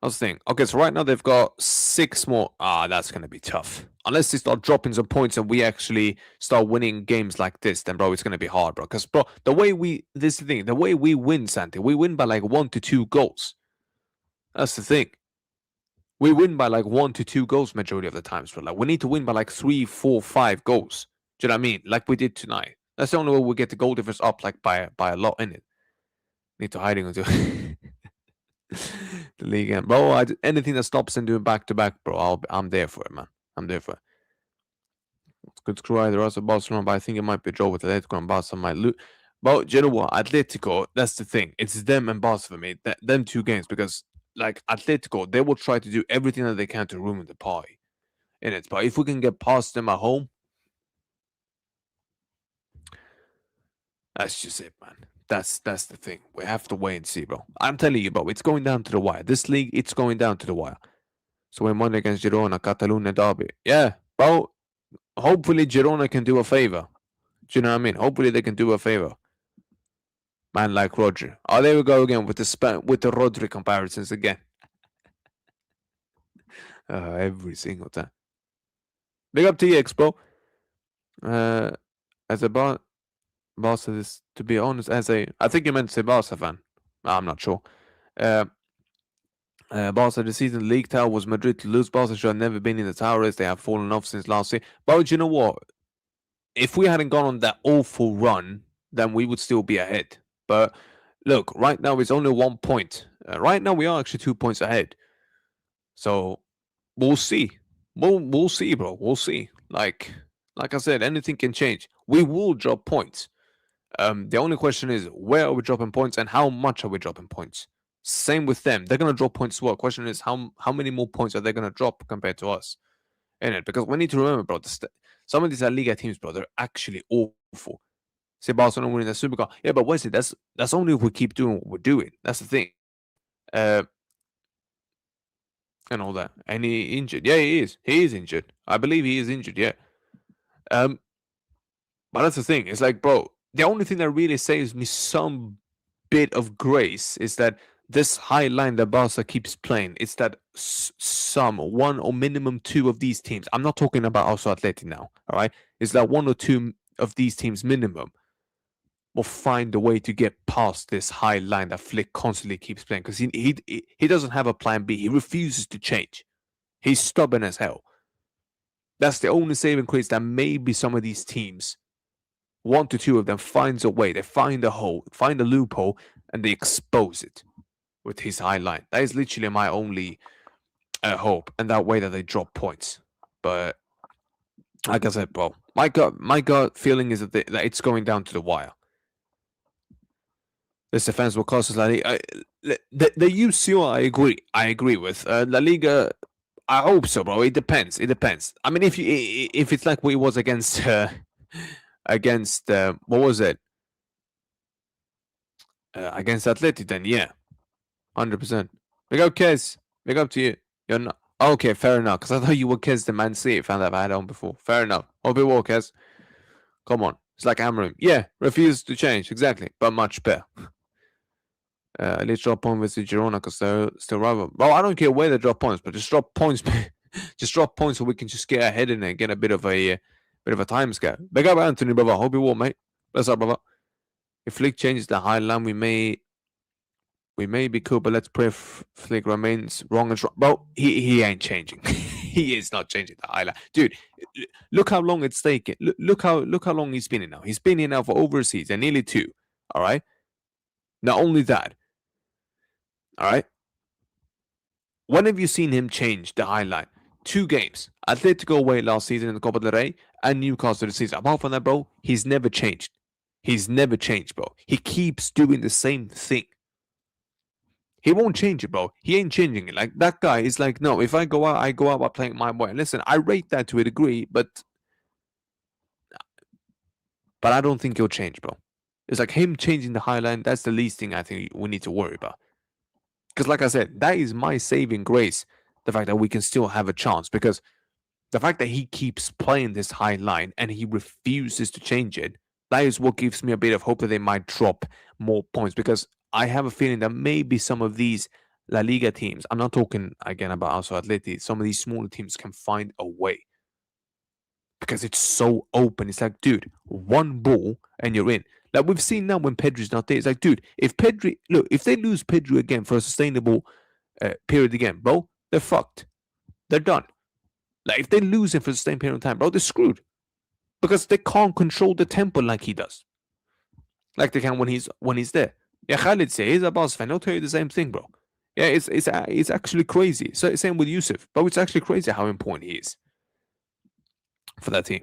How's the thing? Okay, so right now they've got 6 more. That's gonna be tough. Unless they start dropping some points and we actually start winning games like this, then bro, it's gonna be hard, bro. Because bro, the way we win, Santi, we win by like 1 to 2 goals. That's the thing. We win by like 1 to 2 goals majority of the times, bro. Like we need to win by like 3, 4, 5 goals. Do you know what I mean? Like we did tonight. That's the only way we get the goal difference up like by a lot in it. Need to hiding until the Liga, bro. Anything that stops them doing back to back, bro. I'm there for it, man. I'm there for it. Good screw either us or Barcelona, but I think it might be a draw with Atletico and Barca might lose. But you know what? Atletico, that's the thing. It's them and Barca for me. Them 2 games because like Atletico, they will try to do everything that they can to ruin the party in it. But if we can get past them at home, that's just it, man. That's the thing. We have to wait and see, bro. I'm telling you, bro. It's going down to the wire. This league, it's going down to the wire. So we won against Girona, Catalunya derby. Yeah, bro. Hopefully Girona can do a favor. Do you know what I mean? Hopefully they can do a favor. Man like Roger. Oh, there we go again with the Rodri comparisons again. Every single time. Big up TX, bro. As a Barca, this, to be honest, I think you meant to say Barca fan. I'm not sure. Barca this season, league tower was Madrid to lose. Barca should have never been in the tower race. They have fallen off since last year. But you know what? If we hadn't gone on that awful run, then we would still be ahead. But look, right now it's only 1 point. Right now we are actually 2 points ahead. So we'll see. We'll see, bro. We'll see. Like I said, anything can change. We will drop points. The only question is where are we dropping points and how much are we dropping points? Same with them. They're gonna drop points as well. Question is how many more points are they gonna drop compared to us? in it, because we need to remember, bro, some of these La Liga teams, bro, they're actually awful. Say Barcelona winning the Super Cup. Yeah, but what's it? That's only if we keep doing what we're doing. That's the thing. And all that. And he injured. Yeah, he is. He is injured. I believe he is injured, yeah. But that's the thing. It's like, bro, the only thing that really saves me some bit of grace is that this high line that Barca keeps playing, it's that some one or minimum two of these teams. I'm not talking about also Atleti now, all right? It's that one or two of these teams minimum will find a way to get past this high line that Flick constantly keeps playing, because he doesn't have a plan B. He refuses to change. He's stubborn as hell. That's the only saving grace, that maybe some of these teams, one to two of them, finds a way. They find a hole, find a loophole, and they expose it with his high line. That is literally my only hope, and that way that they drop points. But like I said, bro, my gut feeling is that it's going down to the wire. This defense will cost us La Liga. The UCO, I agree with. La Liga, I hope so, bro. It depends. I mean, if it's like we was against what was it? Against Atleti, then yeah, 100%. Big up, Kez. Big up to you. You're not okay. Fair enough. Because I thought you were Kez the Man City fan that I had on before. Fair enough. Hope it will, Kez. Come on. It's like Amarim. Yeah, refuse to change. Exactly, but much better. At least drop points with the Girona because they're still rival. Well, I don't care where they drop points, but just drop points. Just drop points so we can just get ahead in it and get a bit of a time scale. Big up, Anthony, brother. Hope you will, mate. What's up, brother? If Flick changes the high line, we may be cool, but let's pray Flick remains wrong and strong. Bro, he ain't changing. He is not changing the high line, dude. Look how long it's taken. Look how long he's been in now. He's been in now for over a season, nearly 2. All right. Not only that. All right. When have you seen him change the high line? 2 games. Atletico away last season in the Copa del Rey and Newcastle this season. Apart from that, bro, he's never changed. He's never changed, bro. He keeps doing the same thing. He won't change it, bro. He ain't changing it. Like, that guy is like, no, if I go out by playing my way. Listen, I rate that to a degree, but I don't think he'll change, bro. It's like him changing the high line, that's the least thing I think we need to worry about. Because like I said, that is my saving grace, the fact that we can still have a chance. Because the fact that he keeps playing this high line and he refuses to change it, that is what gives me a bit of hope that they might drop more points. Because I have a feeling that maybe some of these La Liga teams, I'm not talking again about also Atleti, some of these smaller teams can find a way. Because it's so open. It's like, dude, one ball and you're in. Like we've seen now when Pedri's not there. It's like, dude, if they lose Pedri again for a sustainable period again, bro, they're fucked. They're done. Like if they lose him for the same period of time, bro, they're screwed. Because they can't control the tempo like he does. Like they can when he's there. Yeah, Khalid says he's a boss fan. He'll tell you the same thing, bro. Yeah, it's actually crazy. So same with Yusuf, but it's actually crazy how important he is for that team.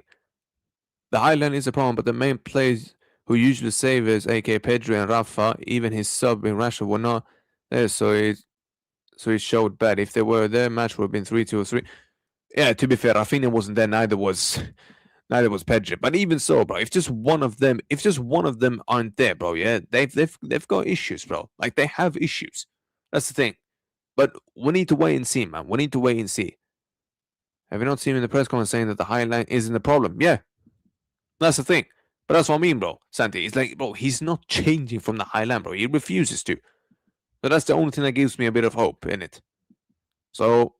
The high line is a problem, but the main players who usually save is aka Pedri and Rafa, even his sub in Rashford were not there, so he showed bad. If they were there, match would have been 3-2 or 3. Yeah, to be fair, Rafinha wasn't there, neither was Pedri. But even so, bro, if just one of them aren't there, bro, yeah, they've got issues, bro. Like they have issues. That's the thing. But we need to wait and see, man. We need to wait and see. Have you not seen him in the press conference saying that the high line isn't the problem? Yeah. That's the thing. But that's what I mean, bro. Santi, it's like, bro, he's not changing from the high line, bro. He refuses to. So that's the only thing that gives me a bit of hope in it. So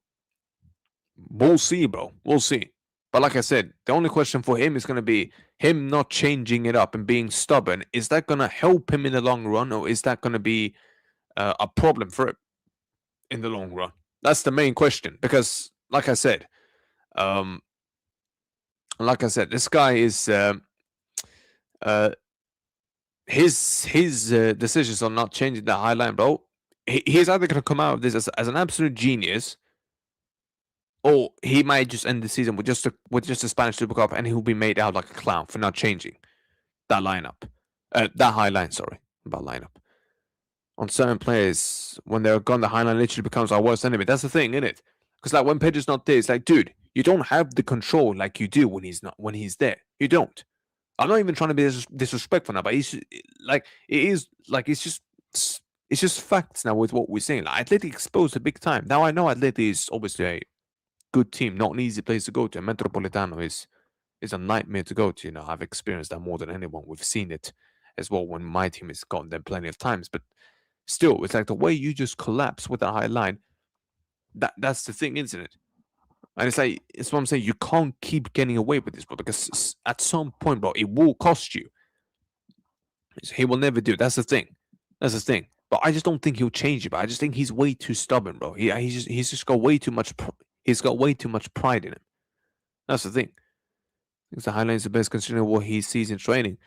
we'll see, bro. We'll see. But like I said, the only question for him is going to be him not changing it up and being stubborn. Is that going to help him in the long run, or is that going to be a problem for him in the long run? That's the main question. Because, like I said, this guy is his decisions on not changing the high line, bro. He's either going to come out of this as an absolute genius, or he might just end the season with just a Spanish Super Cup, and he'll be made out like a clown for not changing that lineup, that high line. Sorry, about lineup. On certain players, when they're gone, the high line literally becomes our worst enemy. That's the thing, isn't it? Because like when Pedro's not there, it's like, dude, You don't have the control like you do when he's there. You don't. I'm not even trying to be disrespectful now, but it's just facts now with what we're saying. Like Atleti exposed a big time. Now I know Atleti is obviously a good team, not an easy place to go to. Metropolitano is a nightmare to go to. I've experienced that more than anyone. We've seen it as well when my team has gotten them plenty of times. But still, it's like the way you just collapse with a high line. That's the thing, isn't it? And it's what I'm saying. You can't keep getting away with this, bro, because at some point, bro, it will cost you. He will never do. That's the thing. That's the thing. But I just don't think he'll change it. But I just think he's way too stubborn, bro. He's just got way too much. He's got way too much pride in him. That's the thing. Because the highlight is the best considering what he sees in training.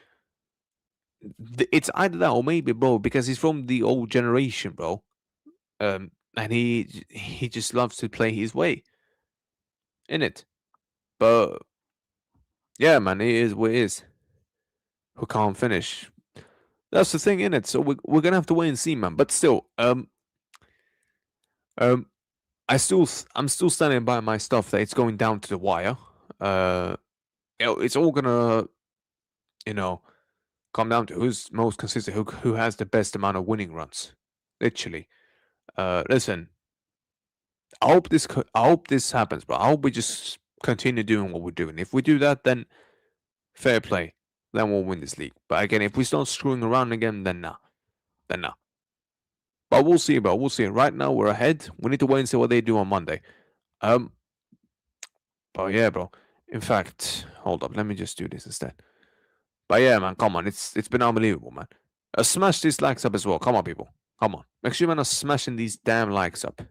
It's either that or maybe, bro, because he's from the old generation, bro. And he just loves to play his way. In it. But yeah, man, it is what it is. Who can't finish? That's the thing, in it. So we're gonna have to wait and see, man. But still, I'm still standing by my stuff that it's going down to the wire. It's all gonna, come down to who's most consistent, who has the best amount of winning runs. Literally. Listen, I hope this happens, bro. I hope we just continue doing what we're doing. If we do that, then fair play. Then we'll win this league. But again, if we start screwing around again, then nah. But we'll see, bro. We'll see. Right now, we're ahead. We need to wait and see what they do on Monday. But yeah, bro. In fact, hold up. Let me just do this instead. But yeah, man, come on. It's been unbelievable, man. Smash these likes up as well. Come on, people. Come on. Make sure you're smashing these damn likes up.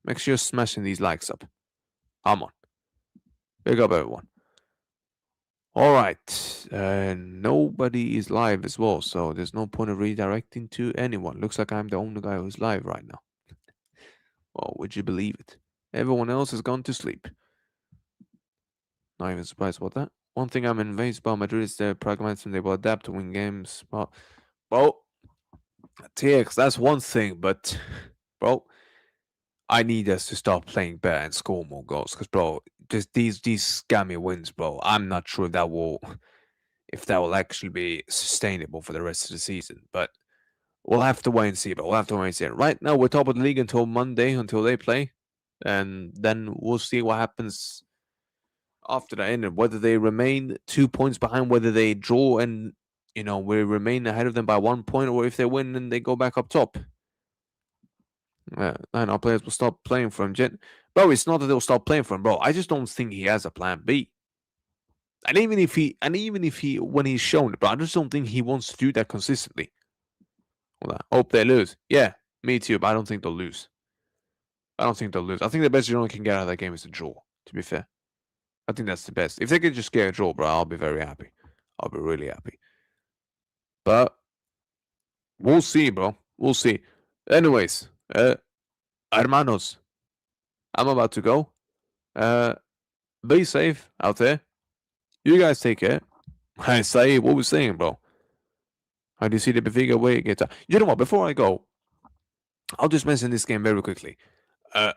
Make sure you're smashing these likes up. Come on. Big up, everyone. All right. Nobody is live as well, so there's no point of redirecting to anyone. Looks like I'm the only guy who's live right now. Well, would you believe it? Everyone else has gone to sleep. Not even surprised about that. One thing I'm amazed about Madrid is their pragmatism. They will adapt to win games. Well, TX, that's one thing, but, bro, I need us to start playing better and score more goals. Because, bro, just these scammy wins, bro, I'm not sure if that will actually be sustainable for the rest of the season. But we'll have to wait and see. But we'll have to wait and see. Right now, we're top of the league until Monday, until they play. And then we'll see what happens after that, and whether they remain 2 points behind, whether they draw and we remain ahead of them by 1 point, or if they win and they go back up top. And our players will stop playing for him. Bro, it's not that they'll stop playing for him, bro. I just don't think he has a plan B. And even if he, when he's shown it, bro, I just don't think he wants to do that consistently. Well, I hope they lose. Yeah, me too, but I don't think they'll lose. I think the best Girona can get out of that game is a draw, to be fair. I think that's the best. If they could just get a draw, bro, I'll be very happy. I'll be really happy. But we'll see, bro. We'll see. Anyways, hermanos, I'm about to go. Be safe out there. You guys take care. I say what we're saying, bro. How do you see the Benfica way it gets out? You know what? Before I go, I'll just mention this game very quickly.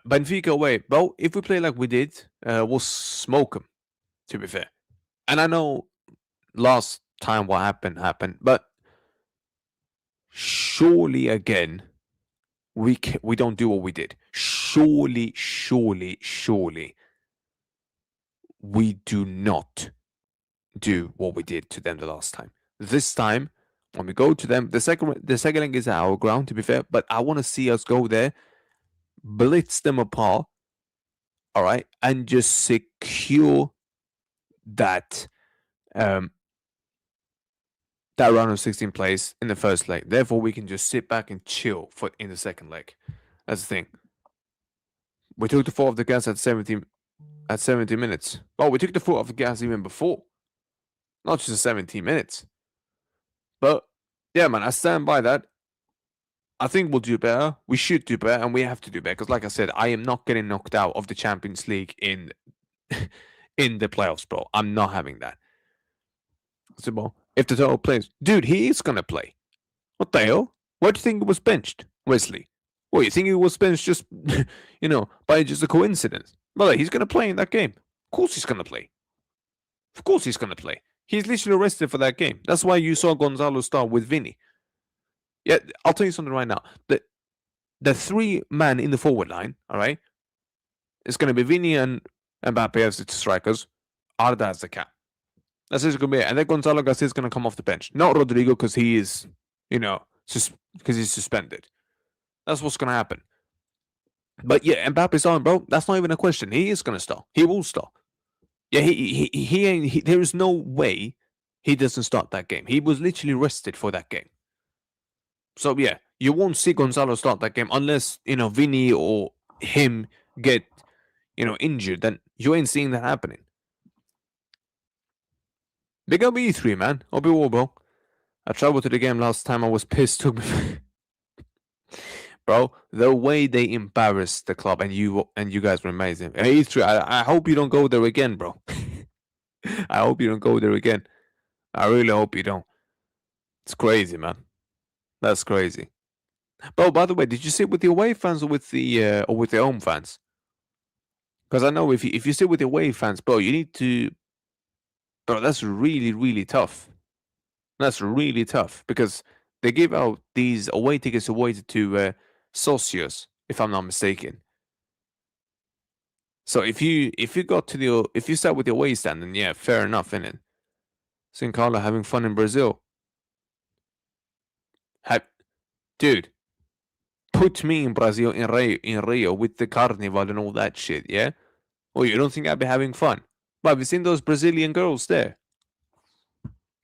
Benfica away, bro. If we play like we did, we'll smoke them. To be fair, and I know last time what happened, but surely again we don't do what we did. Surely we do not do what we did to them the last time. This time, when we go to them, the second leg is at our ground. To be fair, but I want to see us go there, blitz them apart, all right, and just secure that that round of 16 plays in the first leg. Therefore, we can just sit back and chill in the second leg. That's the thing. We took the foot off the gas at 70 minutes. Well, we took the foot off the gas even before. Not just 17 minutes. But yeah, man, I stand by that. I think we'll do better. We should do better, and we have to do better. Because like I said, I am not getting knocked out of the Champions League in the playoffs, bro. I'm not having that. So, if the total plays, dude, he is gonna play. What the hell? Why do you think he was benched, Wesley? Well, you think he was benched just, by just a coincidence? Well, he's gonna play in that game. course he's gonna play. Of course he's gonna play. He's literally rested for that game. That's why you saw Gonzalo start with Vinny. Yeah, I'll tell you something right now. The 3-man in the forward line, all right, it's gonna be Vinny and Mbappe as the strikers. Arda as the cap. That's just gonna be it. And then Gonzalo Garcia is gonna come off the bench. Not Rodrigo because he is, because he's suspended. That's what's gonna happen. But yeah, Mbappe's on, bro. That's not even a question. He is gonna start. He will start. Yeah, he ain't. There is no way he doesn't start that game. He was literally rested for that game. So yeah, you won't see Gonzalo start that game unless Vinny or him get injured. Then you ain't seeing that happening. Big up E3, man. Obi Warbo. I traveled to the game last time. I was pissed. Took me. Bro, the way they embarrassed the club and you guys were amazing. E3, I hope you don't go there again, bro. I hope you don't go there again. I really hope you don't. It's crazy, man. That's crazy. Bro, by the way, did you sit with the away fans or with the home fans? Because I know if you sit with the away fans, bro, you need to. Bro, that's really, really tough. That's really tough because they give out these away tickets away to Socios, if I'm not mistaken. So if you sat with the away stand, then yeah, fair enough, innit? St. Carlo having fun in Brazil. Dude, put me in Brazil in Rio with the carnival and all that shit, yeah? Oh, you don't think I'd be having fun? But have you seen those Brazilian girls there?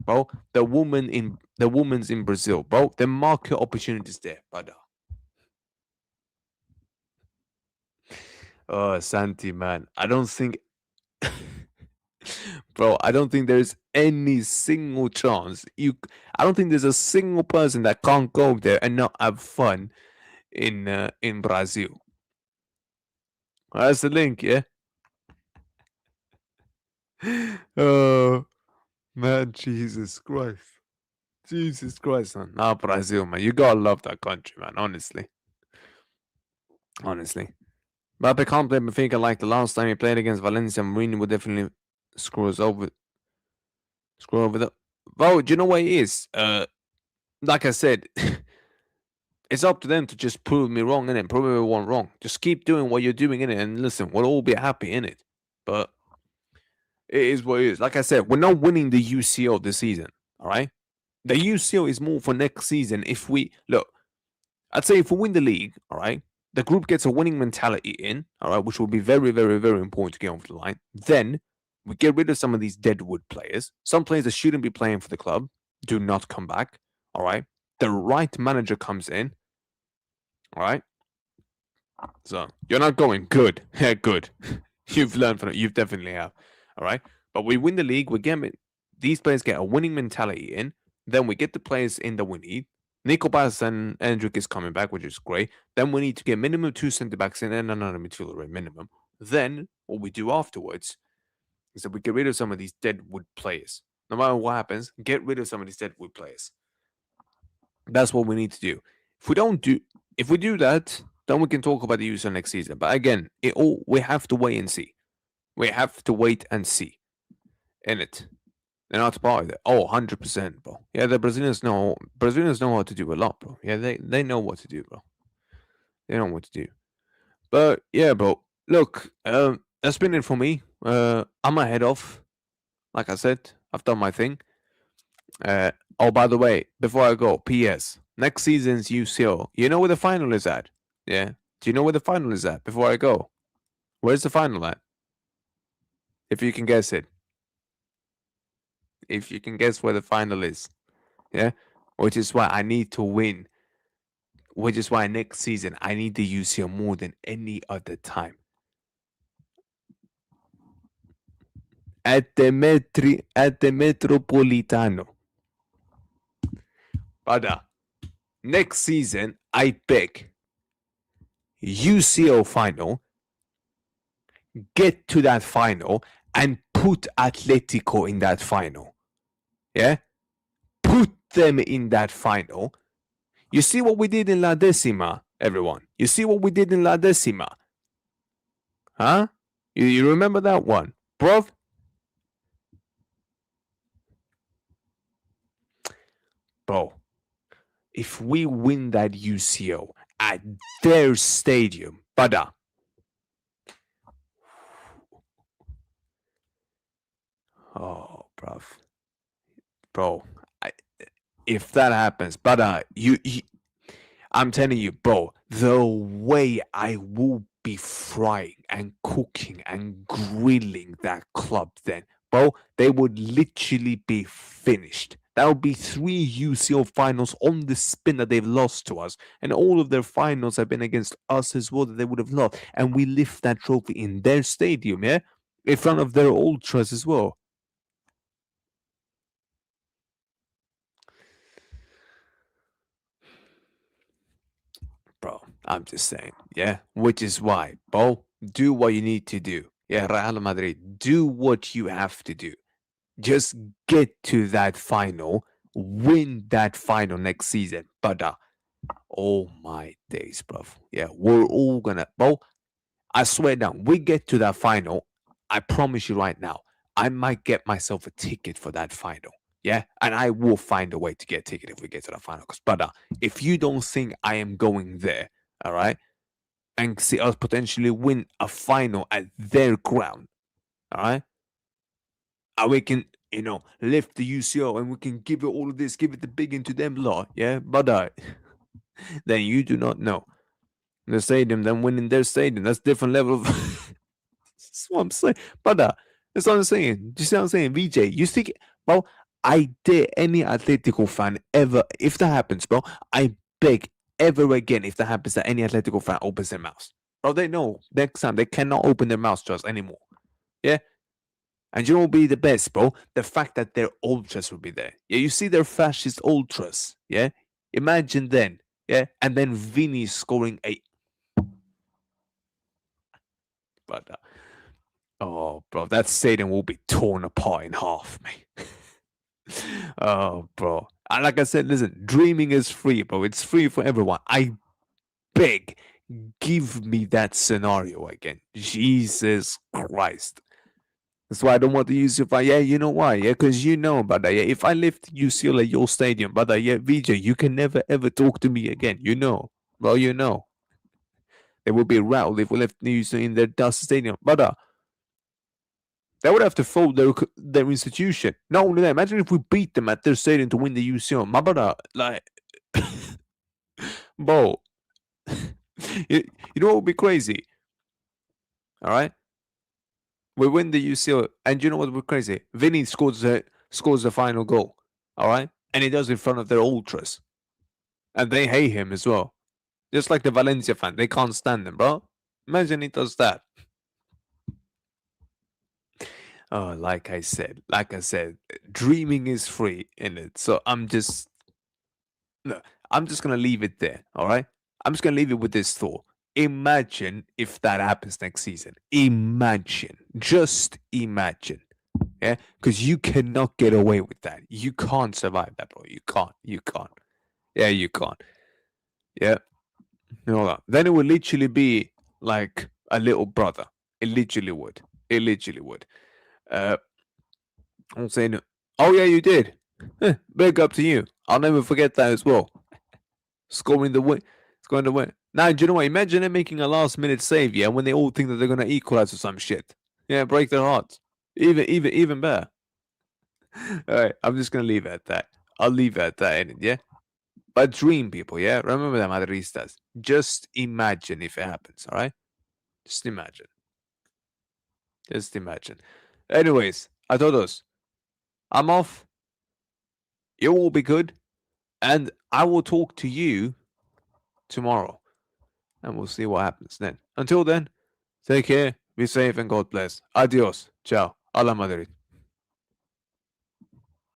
Bro, the women's in Brazil, bro. The market opportunities there, brother. Oh, Santi, man. I don't think bro, I don't think there's any single chance. I don't think there's a single person that can't go there and not have fun in Brazil. That's the link, yeah? Oh, man, Jesus Christ. Jesus Christ, man. Nah, Brazil, man. You gotta love that country, man, honestly. Honestly. Mbappe can't play Benfica like the last time he played against Valencia. Mourinho would definitely screw over the. Bro, do you know what it is? Like I said, it's up to them to just prove me wrong, innit? Prove everyone wrong. Just keep doing what you're doing, innit? And listen, we'll all be happy, innit? But it is what it is. Like I said, we're not winning the UCL this season, all right? The UCL is more for next season. If we look, I'd say if we win the league, all right, the group gets a winning mentality in, all right, which will be very, very, very important to get over the line. Then we get rid of some of these deadwood players. Some players that shouldn't be playing for the club do not come back, all right? The right manager comes in, all right? So you're not going good. Yeah, good. You've learned from it. You definitely have, all right? But we win the league. These players get a winning mentality in. Then we get the players in that we need. Nico Bass and Endrick is coming back, which is great. Then we need to get minimum 2 centre-backs in and another midfielder at minimum. Then what we do afterwards is that we get rid of some of these deadwood players. No matter what happens, get rid of some of these deadwood players. That's what we need to do. If we do that, then we can talk about the user next season. But again, we have to wait and see. We have to wait and see. In it. They're not part of it. Oh, 100%, bro. Yeah, the Brazilians know how to do a lot, bro. Yeah, they know what to do, bro. They know what to do. But yeah, bro. Look, that's been it for me. I'm gonna head off. Like I said, I've done my thing. Oh, by the way, before I go, PS. Next season's UCL. You know where the final is at? Yeah. Do you know where the final is at? Before I go, where's the final at? If you can guess it. If you can guess where the final is. Yeah? Which is why I need to win. Which is why next season I need the UCL more than any other time. At the Metropolitano. Brother, next season, I beg, UCL final, get to that final and put Atletico in that final. Yeah? Put them in that final. You see what we did in La Decima, everyone? You see what we did in La Decima? Huh? You remember that one? Bro, bro, if we win that UCL at their stadium, brother, oh, bro, I, if that happens, brother, I'm telling you, bro, the way I will be frying and cooking and grilling that club then, bro, they would literally be finished. That would be 3 UCL finals on the spin that they've lost to us. And all of their finals have been against us as well that they would have lost. And we lift that trophy in their stadium, yeah? In front of their ultras as well. Bro, I'm just saying, yeah? Which is why, bro, do what you need to do. Yeah, Real Madrid, do what you have to do. Just get to that final, win that final next season. But oh my days, bro. Yeah, we're all gonna, bro. I swear down, we get to that final. I promise you right now, I might get myself a ticket for that final. Yeah, and I will find a way to get a ticket if we get to the final. Because, brother, if you don't think I am going there, all right, and see us potentially win a final at their ground, all right, and we can, lift the UCL and we can give it all of this, give it the big into them lot, yeah, brother, then you do not know the stadium, then winning their stadium, that's different level of. That's what I'm saying, brother. That's what I'm saying. Do you see what I'm saying, VJ? You think, bro? I dare any Atletico fan ever, if that happens, bro. I beg ever again, if that happens, that any Atletico fan opens their mouth, bro. They know next time they cannot open their mouths to us anymore. Yeah. And you know what will be the best, bro? The fact that their ultras will be there. Yeah, you see their fascist ultras. Yeah. Imagine then. Yeah. And then Vinny scoring a. But oh, bro, that stadium will be torn apart in half, mate. Oh, bro. And like I said, listen, dreaming is free, bro. It's free for everyone. I beg, give me that scenario again. Jesus Christ. That's why I don't want to use it. Yeah, you know why? Yeah, because you know, brother. Yeah, if I lift UCL at your stadium, brother, yeah, VJ, you can never ever talk to me again. You know, well, you know, they will be rattled if we left UCL in their dust stadium, brother. They would have to fold their institution. Not only that, imagine if we beat them at their stadium to win the UCL. My brother, like, bro, you know what would be crazy? All right, we win the UCL, and you know what would be crazy? Vinny scores the final goal. All right, and he does it in front of their ultras, and they hate him as well. Just like the Valencia fan, they can't stand him, bro. Imagine he does that. Oh, like I said, dreaming is free in it. So no, I'm just gonna leave it there. All right, I'm just gonna leave it with this thought. Imagine if that happens next season. Imagine, just imagine. Yeah, because you cannot get away with that. You can't survive that, bro. You can't. You can't. Yeah, you can't. Yeah. You know that. Then it would literally be like a little brother. It literally would. It literally would. Uh, I'm saying, oh yeah, you did. Big up to you. I'll never forget that as well. Scoring the win. Scoring the win. Now, do you know what? Imagine them making a last minute save, yeah, when they all think that they're gonna equalize or some shit. Yeah, break their hearts. Even better. All right, I'm just gonna leave it at that. I'll leave it at that, yeah. But dream, people, yeah. Remember that, Madridistas. Just imagine if it happens. All right, just imagine. Just imagine. Anyways, a todos. I'm off. You will be good, and I will talk to you tomorrow, and we'll see what happens then. Until then, take care, be safe, and God bless. Adios. Ciao. A la Madrid.